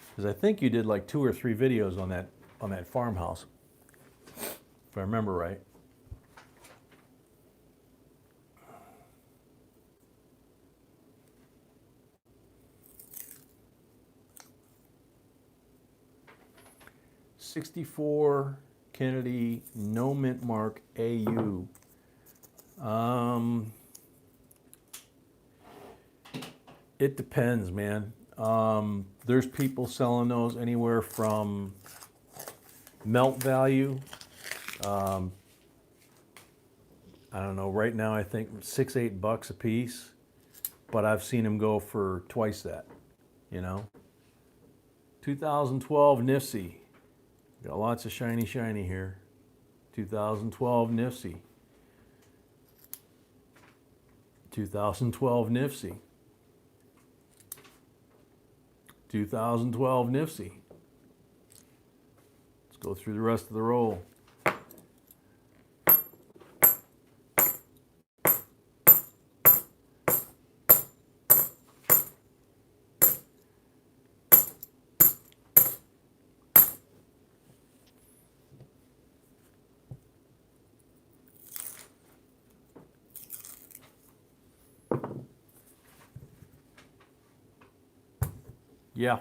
because I think you did like 2 or 3 videos on that farmhouse, if I remember right. '64 Kennedy no mint mark AU. It depends, man. There's people selling those anywhere from melt value. I don't know, right now I think $6-8 a piece, but I've seen them go for twice that, you know. 2012 NIFSI. Got lots of shiny here. 2012 NIFSI. 2012 NIFSI. 2012 NIFSI. Let's go through the rest of the roll. Yeah.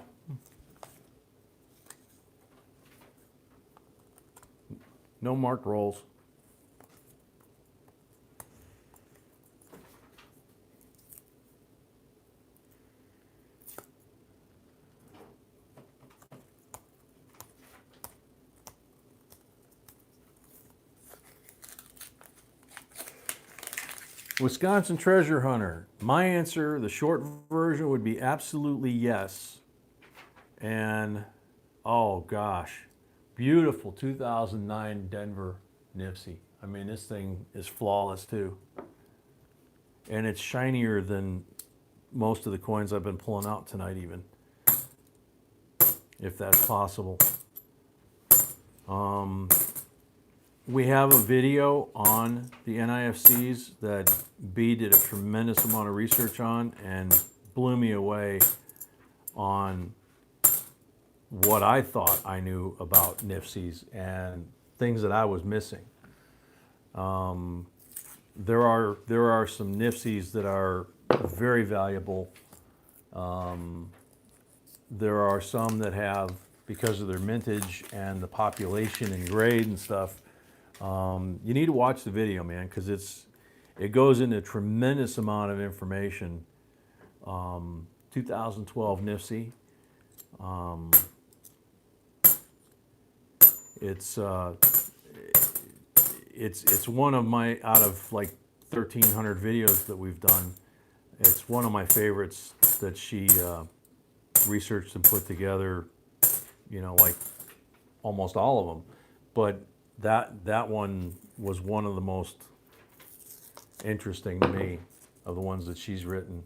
No marked rolls. Wisconsin treasure hunter. My answer, the short version, would be absolutely yes. And oh gosh, beautiful 2009 Denver NIFSI. I mean, this thing is flawless too. And it's shinier than most of the coins I've been pulling out tonight even, if that's possible. We have a video on the NIFCs that B did a tremendous amount of research on and blew me away on what I thought I knew about NIFCs and things that I was missing. There are some NIFCs that are very valuable. There are some that have, because of their mintage and the population and grade and stuff, you need to watch the video, man, because it goes into a tremendous amount of information. 2012 NIFSI. It's one of my, out of like 1,300 videos that we've done, it's one of my favorites that she researched and put together you know, like almost all of them. But that one was one of the most interesting to me of the ones that she's written.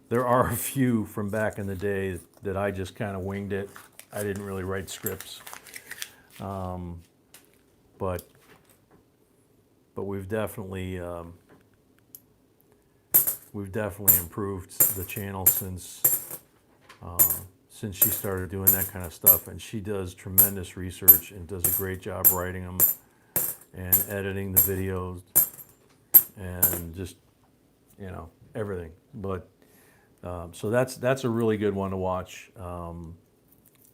There are a few from back in the day that I just kind of winged it. I didn't really write scripts, but we've definitely improved the channel since she started doing that kind of stuff. And she does tremendous research and does a great job writing them and editing the videos and just, you know, everything. But so that's a really good one to watch.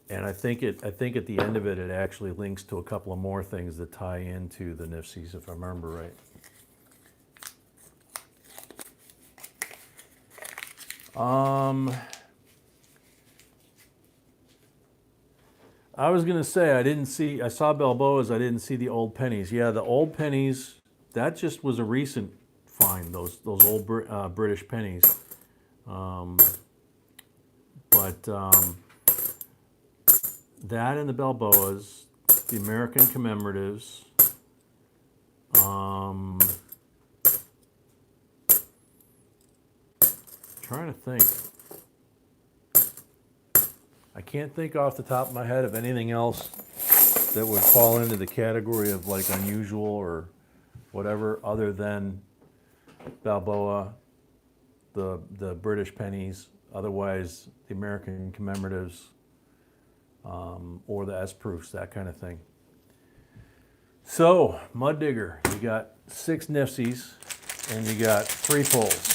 And I think at the end of it, it actually links to a couple of more things that tie into the NIFCs, if I remember right. I was gonna say I saw Balboa's. I didn't see the old pennies. Yeah, the old pennies. That just was a recent find. Those old British pennies. That and the Balboas, the American commemoratives. Trying to think. I can't think off the top of my head of anything else that would fall into the category of like unusual or whatever, other than Balboa, the British pennies. Otherwise, the American commemoratives, or the S-proofs, that kind of thing. So, Mud Digger, you got 6 NIFCs and you got 3 pulls.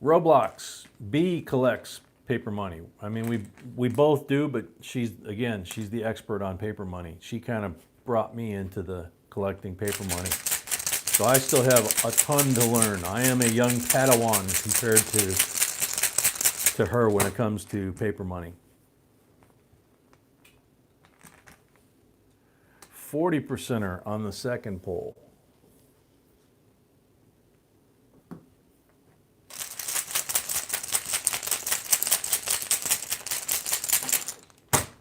Roblox, B collects paper money. I mean, we both do, but she's the expert on paper money. She kind of brought me into the collecting paper money. So I still have a ton to learn. I am a young Padawan compared to her when it comes to paper money. 40%er on the second poll.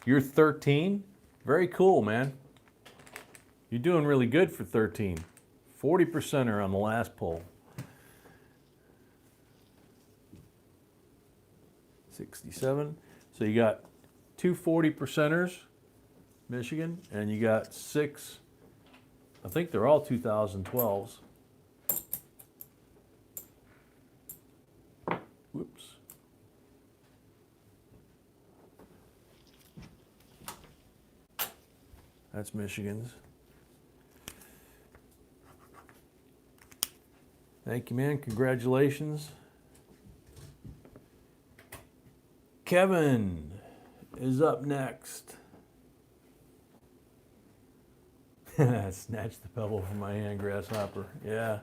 You're 13? Very cool, man. You're doing really good for 13. 40%er on the last poll. 67. So you got 2 40%ers, Michigan, and you got 6, I think they're all 2012s. Whoops. That's Michigan's. Thank you, man. Congratulations. Kevin is up next. Snatched the pebble from my hand, grasshopper. Yeah.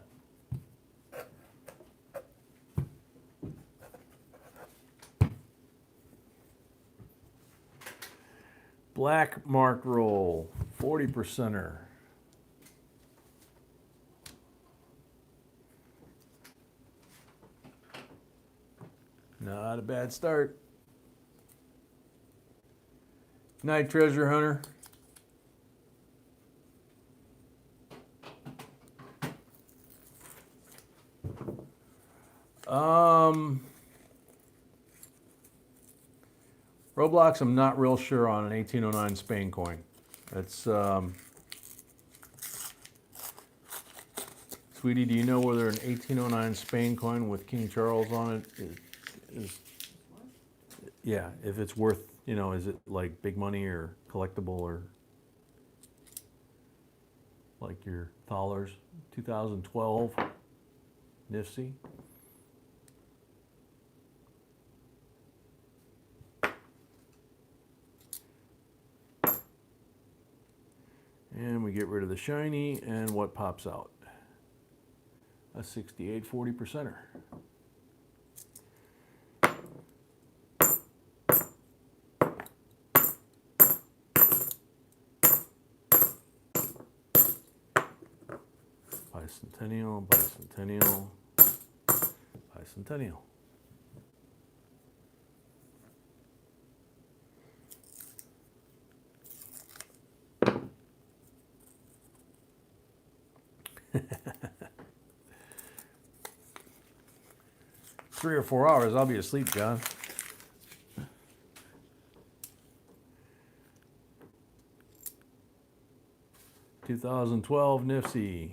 Black mark roll, 40%er. Not a bad start. Night, treasure hunter. Roblox, I'm not real sure on an 1809 Spain coin. That's, sweetie, do you know whether an 1809 Spain coin with King Charles on it is yeah, if it's worth, you know, is it like big money or collectible or like your Thalers 2012 NIFC? And we get rid of the shiny, and what pops out? A 68 40%er. Probably Bicentennial, bicentennial, bicentennial. Three or 4 hours, I'll be asleep, John. (2012) NIFSI.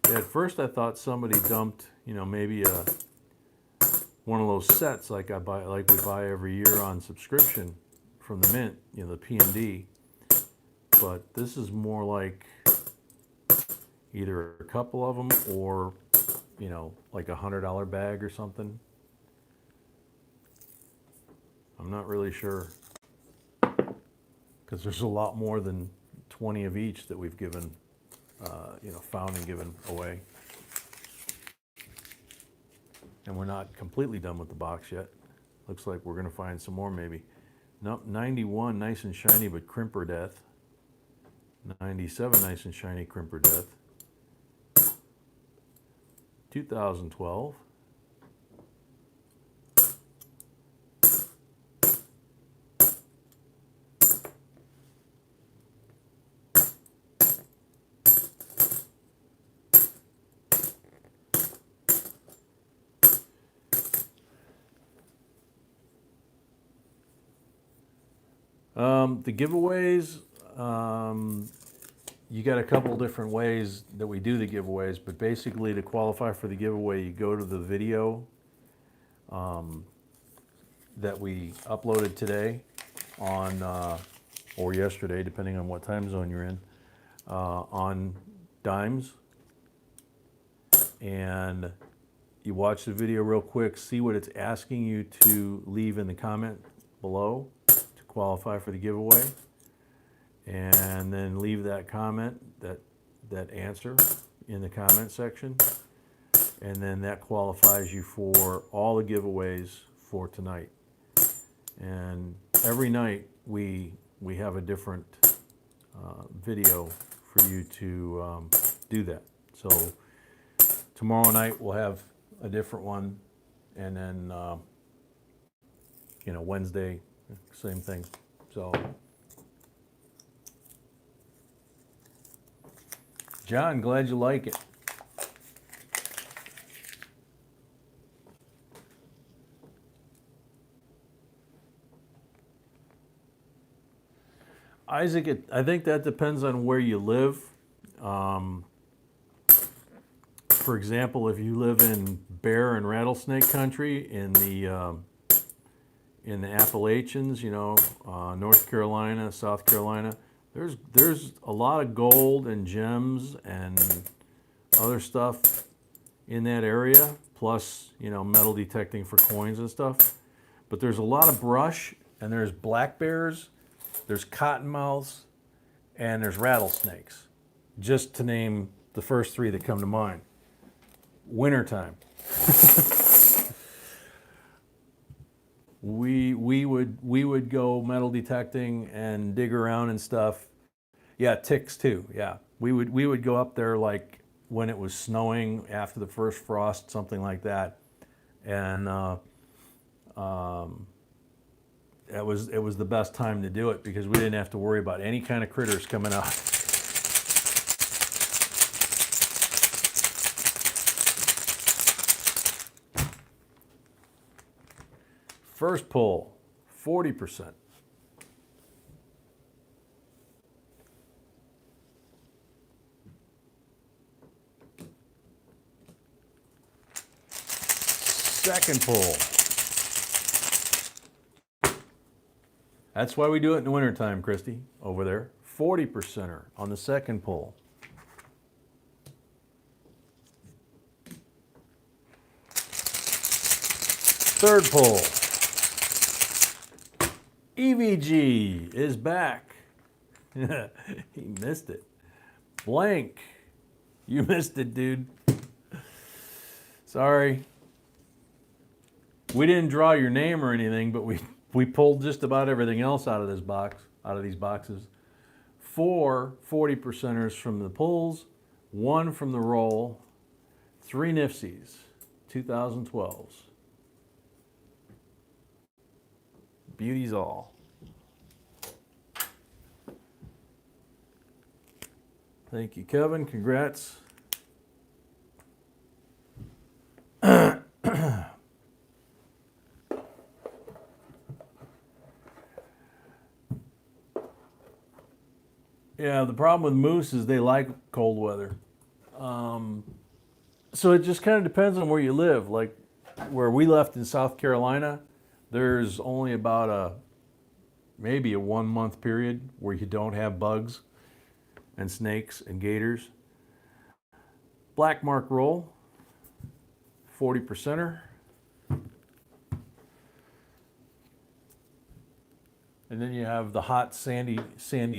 Yeah, at first I thought somebody dumped, maybe one of those sets like we buy every year on subscription from the Mint, the P&D. But this is more like either a couple of them or, like a $100 bag or something. I'm not really sure, because there's a lot more than 20 of each that we've given, found and given away. And we're not completely done with the box yet. Looks like we're gonna find some more maybe. Nope, 91, nice and shiny, but crimper death. 97, nice and shiny, crimper death. 2012. The giveaways, you got a couple different ways that we do the giveaways, but basically to qualify for the giveaway, you go to the video that we uploaded today on, or yesterday, depending on what time zone you're in, on dimes. And you watch the video real quick, see what it's asking you to leave in the comment below to qualify for the giveaway, and then leave that comment, that answer in the comment section, and then that qualifies you for all the giveaways for tonight. And every night we have a different video for you to do that. So tomorrow night we'll have a different one, and then Wednesday, same thing. So John, glad you like it. Isaac, I think that depends on where you live. For example, if you live in bear and rattlesnake country in the Appalachians, North Carolina, South Carolina, there's a lot of gold and gems and other stuff in that area, plus metal detecting for coins and stuff. But there's a lot of brush, and there's black bears, there's cottonmouths, and there's rattlesnakes, just to name the first three that come to mind. Wintertime. we would go metal detecting and dig around and stuff. Yeah, ticks too. Yeah, we would go up there like when it was snowing after the first frost, something like that, and it was the best time to do it because we didn't have to worry about any kind of critters coming out. First pull, 40%. Second pull. That's why we do it in the wintertime, Christy, over there. 40%er on the second pull. Third pull. EVG is back. He missed it. Blank. You missed it, dude. Sorry. We didn't draw your name or anything, but we pulled just about everything else out of this box, out of these boxes. 4 40%ers from the pulls, 1 from the roll, 3 Nifsies, 2012s. Beauties all. Thank you, Kevin. Congrats. Yeah, the problem with moose is they like cold weather. So it just kind of depends on where you live. Like where we left in South Carolina, there's only about maybe a 1 month period where you don't have bugs and snakes and gators. Black mark roll, 40%er. And then you have the hot sandy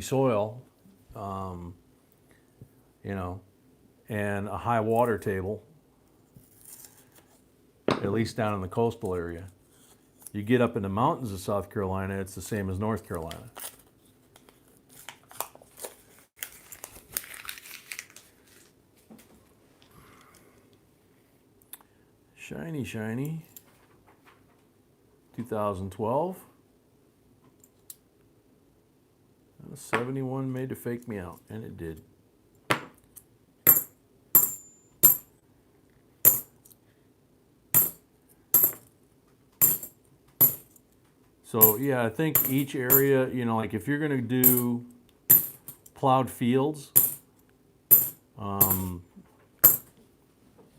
soil, you know, and a high water table, at least down in the coastal area. You get up in the mountains of South Carolina, it's the same as North Carolina. Shiny, shiny. 2012. 71 made to fake me out, and it did. So yeah, I think each area, you know, like if you're gonna do plowed fields,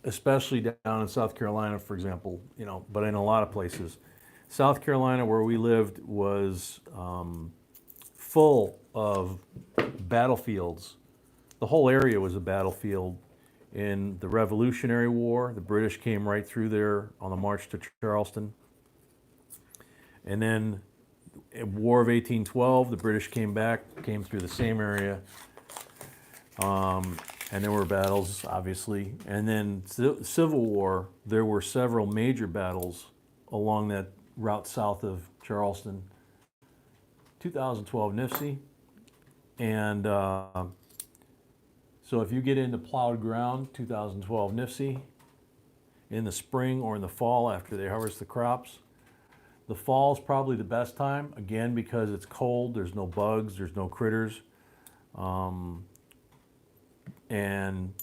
especially down in South Carolina, for example, you know, but in a lot of places, South Carolina where we lived was full of battlefields. The whole area was a battlefield. In the Revolutionary War, the British came right through there on the march to Charleston. And then in War of 1812, the British came through the same area. And there were battles, obviously. And then Civil War, there were several major battles along that route south of Charleston. 2012 Nifsi. And so if you get into plowed ground, 2012 Nifsi, in the spring or in the fall after they harvest the crops. The fall is probably the best time, again, because it's cold, there's no bugs, there's no critters. And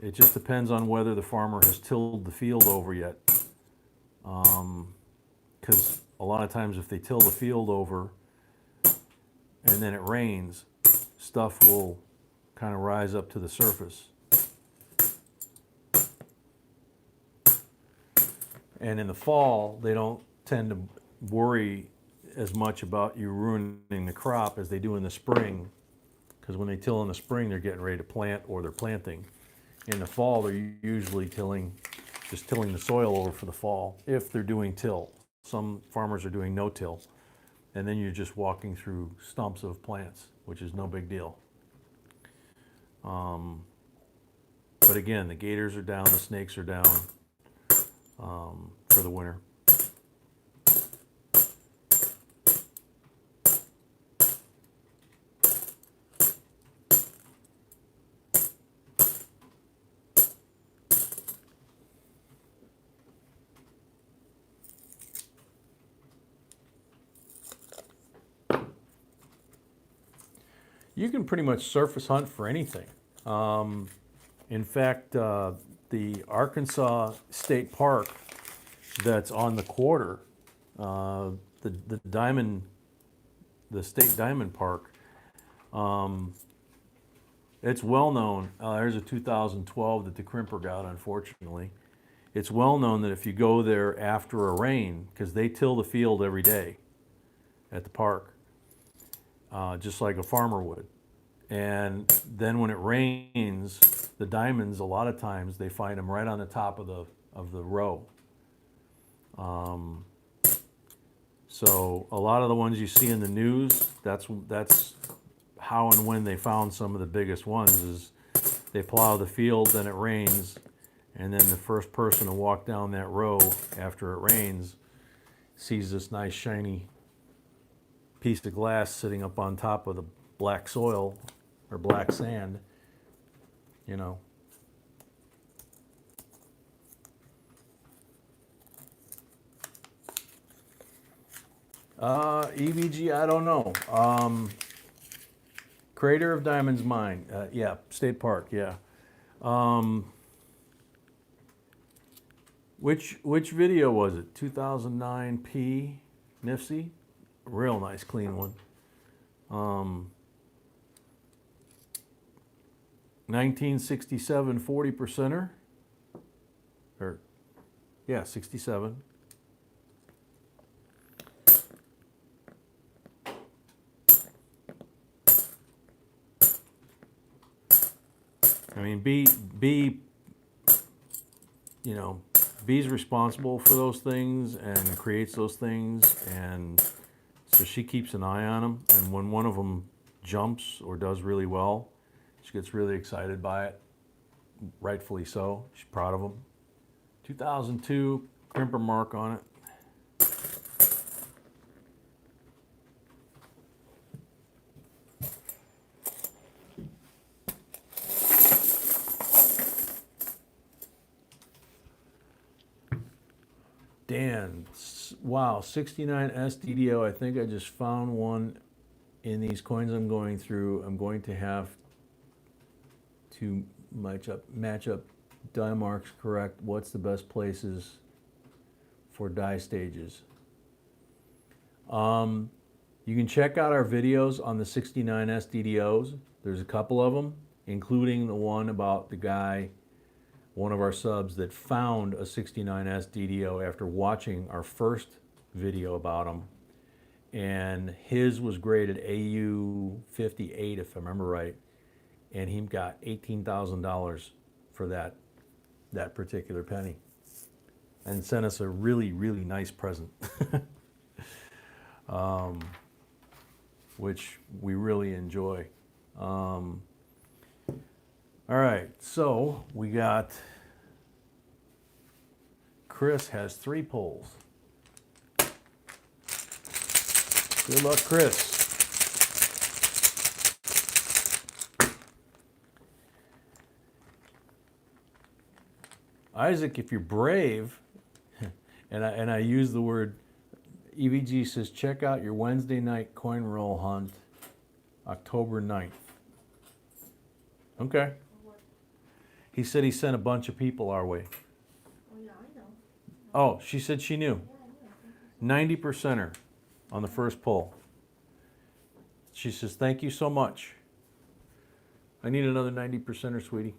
it just depends on whether the farmer has tilled the field over yet. Because a lot of times if they till the field over and then it rains, stuff will kind of rise up to the surface. And in the fall, they don't tend to worry as much about you ruining the crop as they do in the spring. Because when they till in the spring, they're getting ready to plant or they're planting. In the fall, they're usually just tilling the soil over for the fall, if they're doing till. Some farmers are doing no-till. And then you're just walking through stumps of plants, which is no big deal. But again, the gators are down, the snakes are down for the winter. You can pretty much surface hunt for anything. In fact, the Arkansas State Park that's on the quarter, the State Diamond Park, it's well known. There's a 2012 that the crimper got, unfortunately. It's well known that if you go there after a rain, because they till the field every day at the park, just like a farmer would. And then when it rains, the diamonds, a lot of times, they find them right on the top of the row. So a lot of the ones you see in the news, that's how and when they found some of the biggest ones, is they plow the field, then it rains, and then the first person to walk down that row after it rains sees this nice shiny piece of glass sitting up on top of black soil or black sand, you know. EVG, I don't know. Crater of Diamonds Mine, yeah, State Park, yeah. Which video was it? 2009 Nifty, real nice, clean one. 1967 40%er, or yeah, 67. I mean, B, you know, B's responsible for those things and creates those things, and so she keeps an eye on them. And when one of them jumps or does really well, she gets really excited by it, rightfully so. She's proud of them. 2002 crimper mark on it. Dan, wow, 69 SDDO. I think I just found one in these coins I'm going through. I'm going to have to match up die marks correct. What's the best places for die stages? You can check out our videos on the 69 SDDOs. There's a couple of them, including the one about the guy, one of our subs, that found a 69S DDO after watching our first video about him. And his was graded AU 58, if I remember right. And he got $18,000 for that particular penny. And sent us a really, really nice present. Which we really enjoy. All right, so we got, Chris has 3 pulls. Good luck, Chris. Isaac, if you're brave, and I use the word, EVG says, check out your Wednesday night coin roll hunt, October 9th. Okay. He said he sent a bunch of people our way. Oh, yeah, I know. Oh, she said she knew. Yeah, I know. 90%er on the first pull. She says, thank you so much. I need another 90%er, sweetie.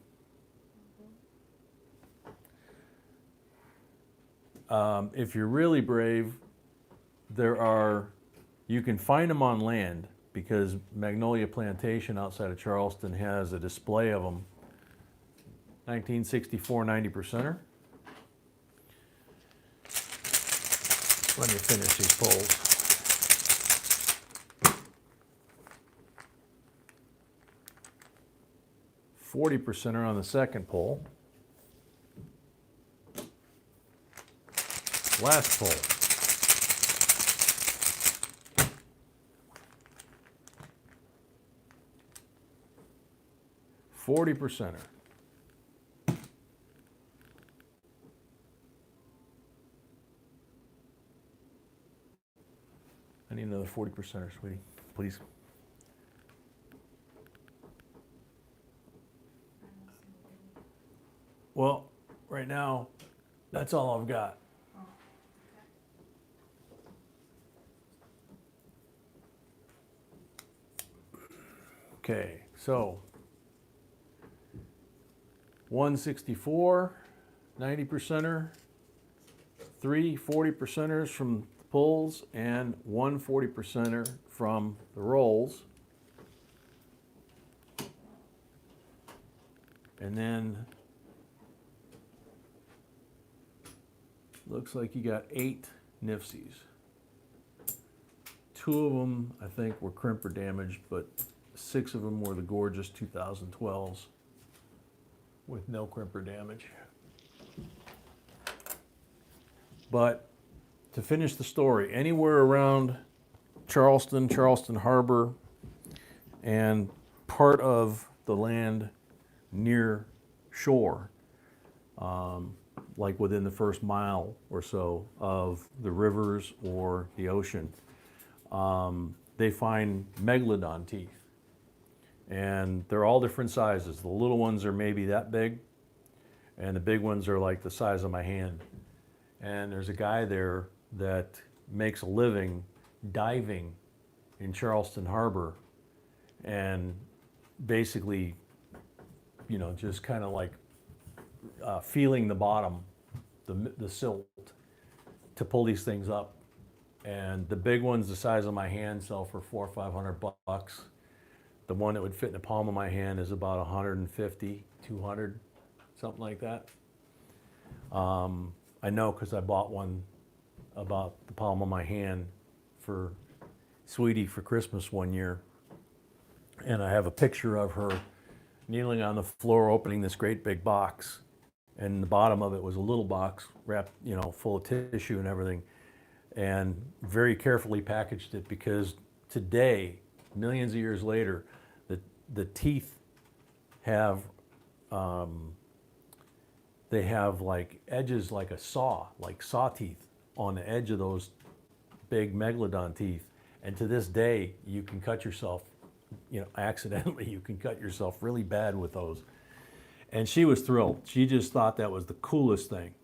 If you're really brave, you can find them on land, because Magnolia Plantation outside of Charleston has a display of them. 1964 90%er. Let me finish these polls. %er on the second poll. Last poll. %er. I need another 40%er, sweetie, please. Well, right now, that's all I've got. Okay, so 164, 90%er, 3 40%ers from the pulls, and 1 40%er from the rolls. And then looks like you got 8 Nifsies. 2 of them, I think, were crimper damaged, but 6 of them were the gorgeous 2012s with no crimper damage. But to finish the story, anywhere around Charleston, Charleston Harbor, and part of the land near shore, like within the first mile or so of the rivers or the ocean, they find megalodon teeth. And they're all different sizes. The little ones are maybe that big, and the big ones are like the size of my hand. And there's a guy there that makes a living diving in Charleston Harbor and basically, you know, just kind of like feeling the bottom, the silt, to pull these things up. And the big ones the size of my hand sell for $400 or $500. The one that would fit in the palm of my hand is about 150, 200, something like that. I know because I bought one about the palm of my hand for Sweetie for Christmas one year. And I have a picture of her kneeling on the floor opening this great big box. And the bottom of it was a little box wrapped, you know, full of tissue and everything. And very carefully packaged it because today, millions of years later, the teeth have, they have like edges like a saw, like saw teeth on the edge of those big megalodon teeth. And to this day, you can cut yourself, you know, accidentally, you can cut yourself really bad with those. And she was thrilled. She just thought that was the coolest thing.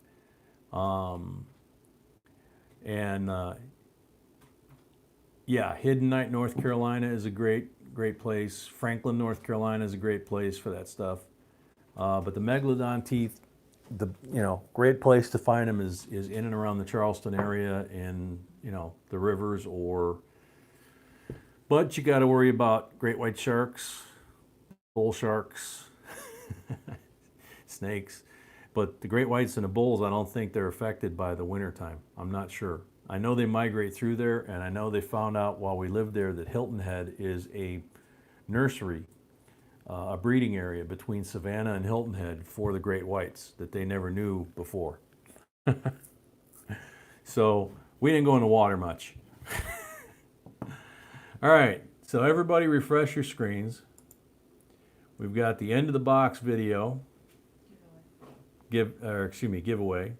Yeah, Hidden Night, North Carolina is a great place. Franklin, North Carolina is a great place for that stuff. But the megalodon teeth, great place to find them is in and around the Charleston area in, the rivers but you got to worry about great white sharks, bull sharks, snakes. But the great whites and the bulls, I don't think they're affected by the wintertime. I'm not sure. I know they migrate through there, and I know they found out while we lived there that Hilton Head is a nursery, a breeding area between Savannah and Hilton Head for the great whites that they never knew before. So we didn't go in the water much. All right, so everybody refresh your screens. We've got the end of the box video, giveaway.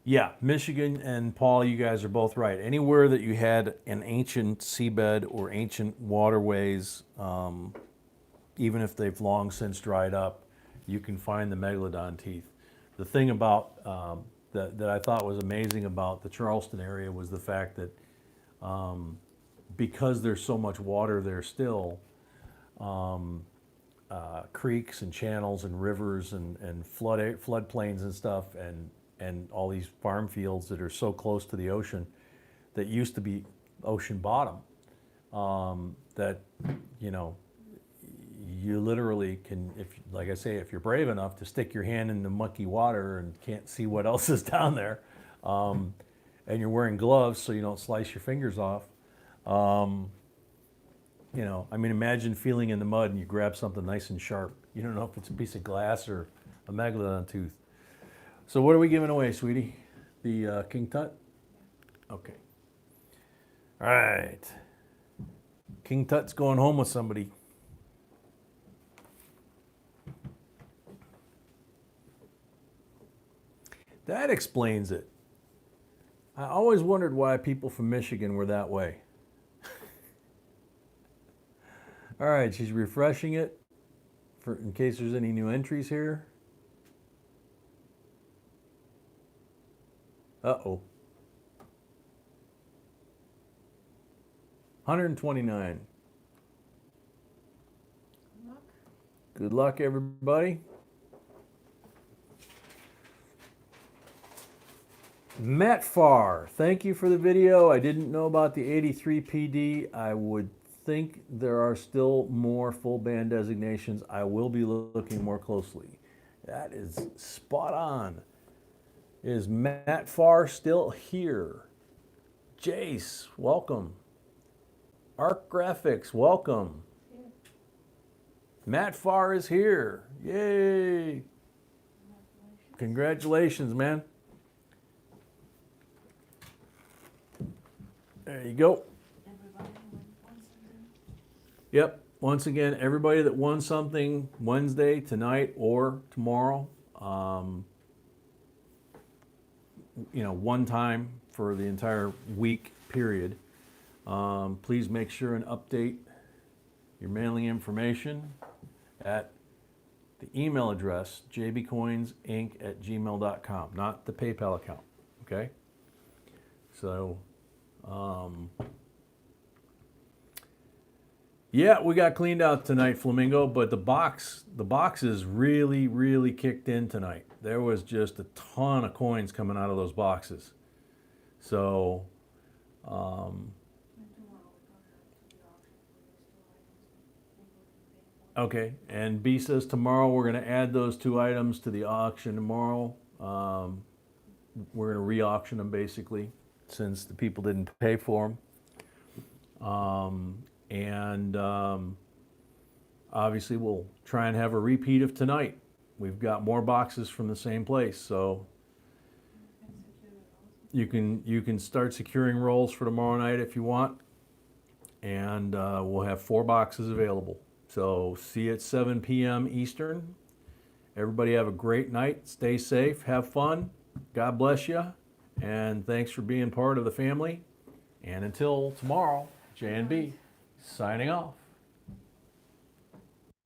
Yeah, Michigan and Paul, you guys are both right. Anywhere that you had an ancient seabed or ancient waterways, even if they've long since dried up, you can find the megalodon teeth. The thing about that I thought was amazing about the Charleston area was the fact that because there's so much water there still, creeks and channels and rivers and floodplains and stuff and all these farm fields that are so close to the ocean that used to be ocean bottom, that you literally can, like I say, if you're brave enough to stick your hand in the mucky water and can't see what else is down there, and you're wearing gloves so you don't slice your fingers off, imagine feeling in the mud and you grab something nice and sharp. You don't know if it's a piece of glass or a megalodon tooth. So what are we giving away, sweetie? The King Tut? Okay. All right. King Tut's going home with somebody. That explains it. I always wondered why people from Michigan were that way. All right, she's refreshing it in case there's any new entries here. Uh-oh. 129. Good luck. Good luck, everybody. Matt Farr, thank you for the video. I didn't know about the 83 PD. I would think there are still more full band designations. I will be looking more closely. That is spot on. Is Matt Farr still here? Jace, welcome. Arc Graphics, welcome. Yeah. Matt Farr is here. Yay. Congratulations, man. There you go. Everybody wants something. Yep. Once again, everybody that won something Wednesday, tonight, or tomorrow, one time for the entire week period, please make sure and update your mailing information at the email address jbcoinsinc@gmail.com, not the PayPal account. Okay? So, yeah, we got cleaned out tonight, Flamingo, but the boxes really, really kicked in tonight. There was just a ton of coins coming out of those boxes. So, And tomorrow we're gonna do the auction for these 2 items that people didn't pay for. okay, and B says tomorrow we're going to add those 2 items to the auction tomorrow. We're going to re-auction them basically, since the people didn't pay for them. Obviously we'll try and have a repeat of tonight. We've got more boxes from the same place, so And secure those. you can start securing rolls for tomorrow night if you want, and we'll have 4 boxes available. So see you at 7 p.m. Eastern. Everybody have a great night. Stay safe. Have fun. God bless you. And thanks for being part of the family. And until tomorrow, J&B signing off.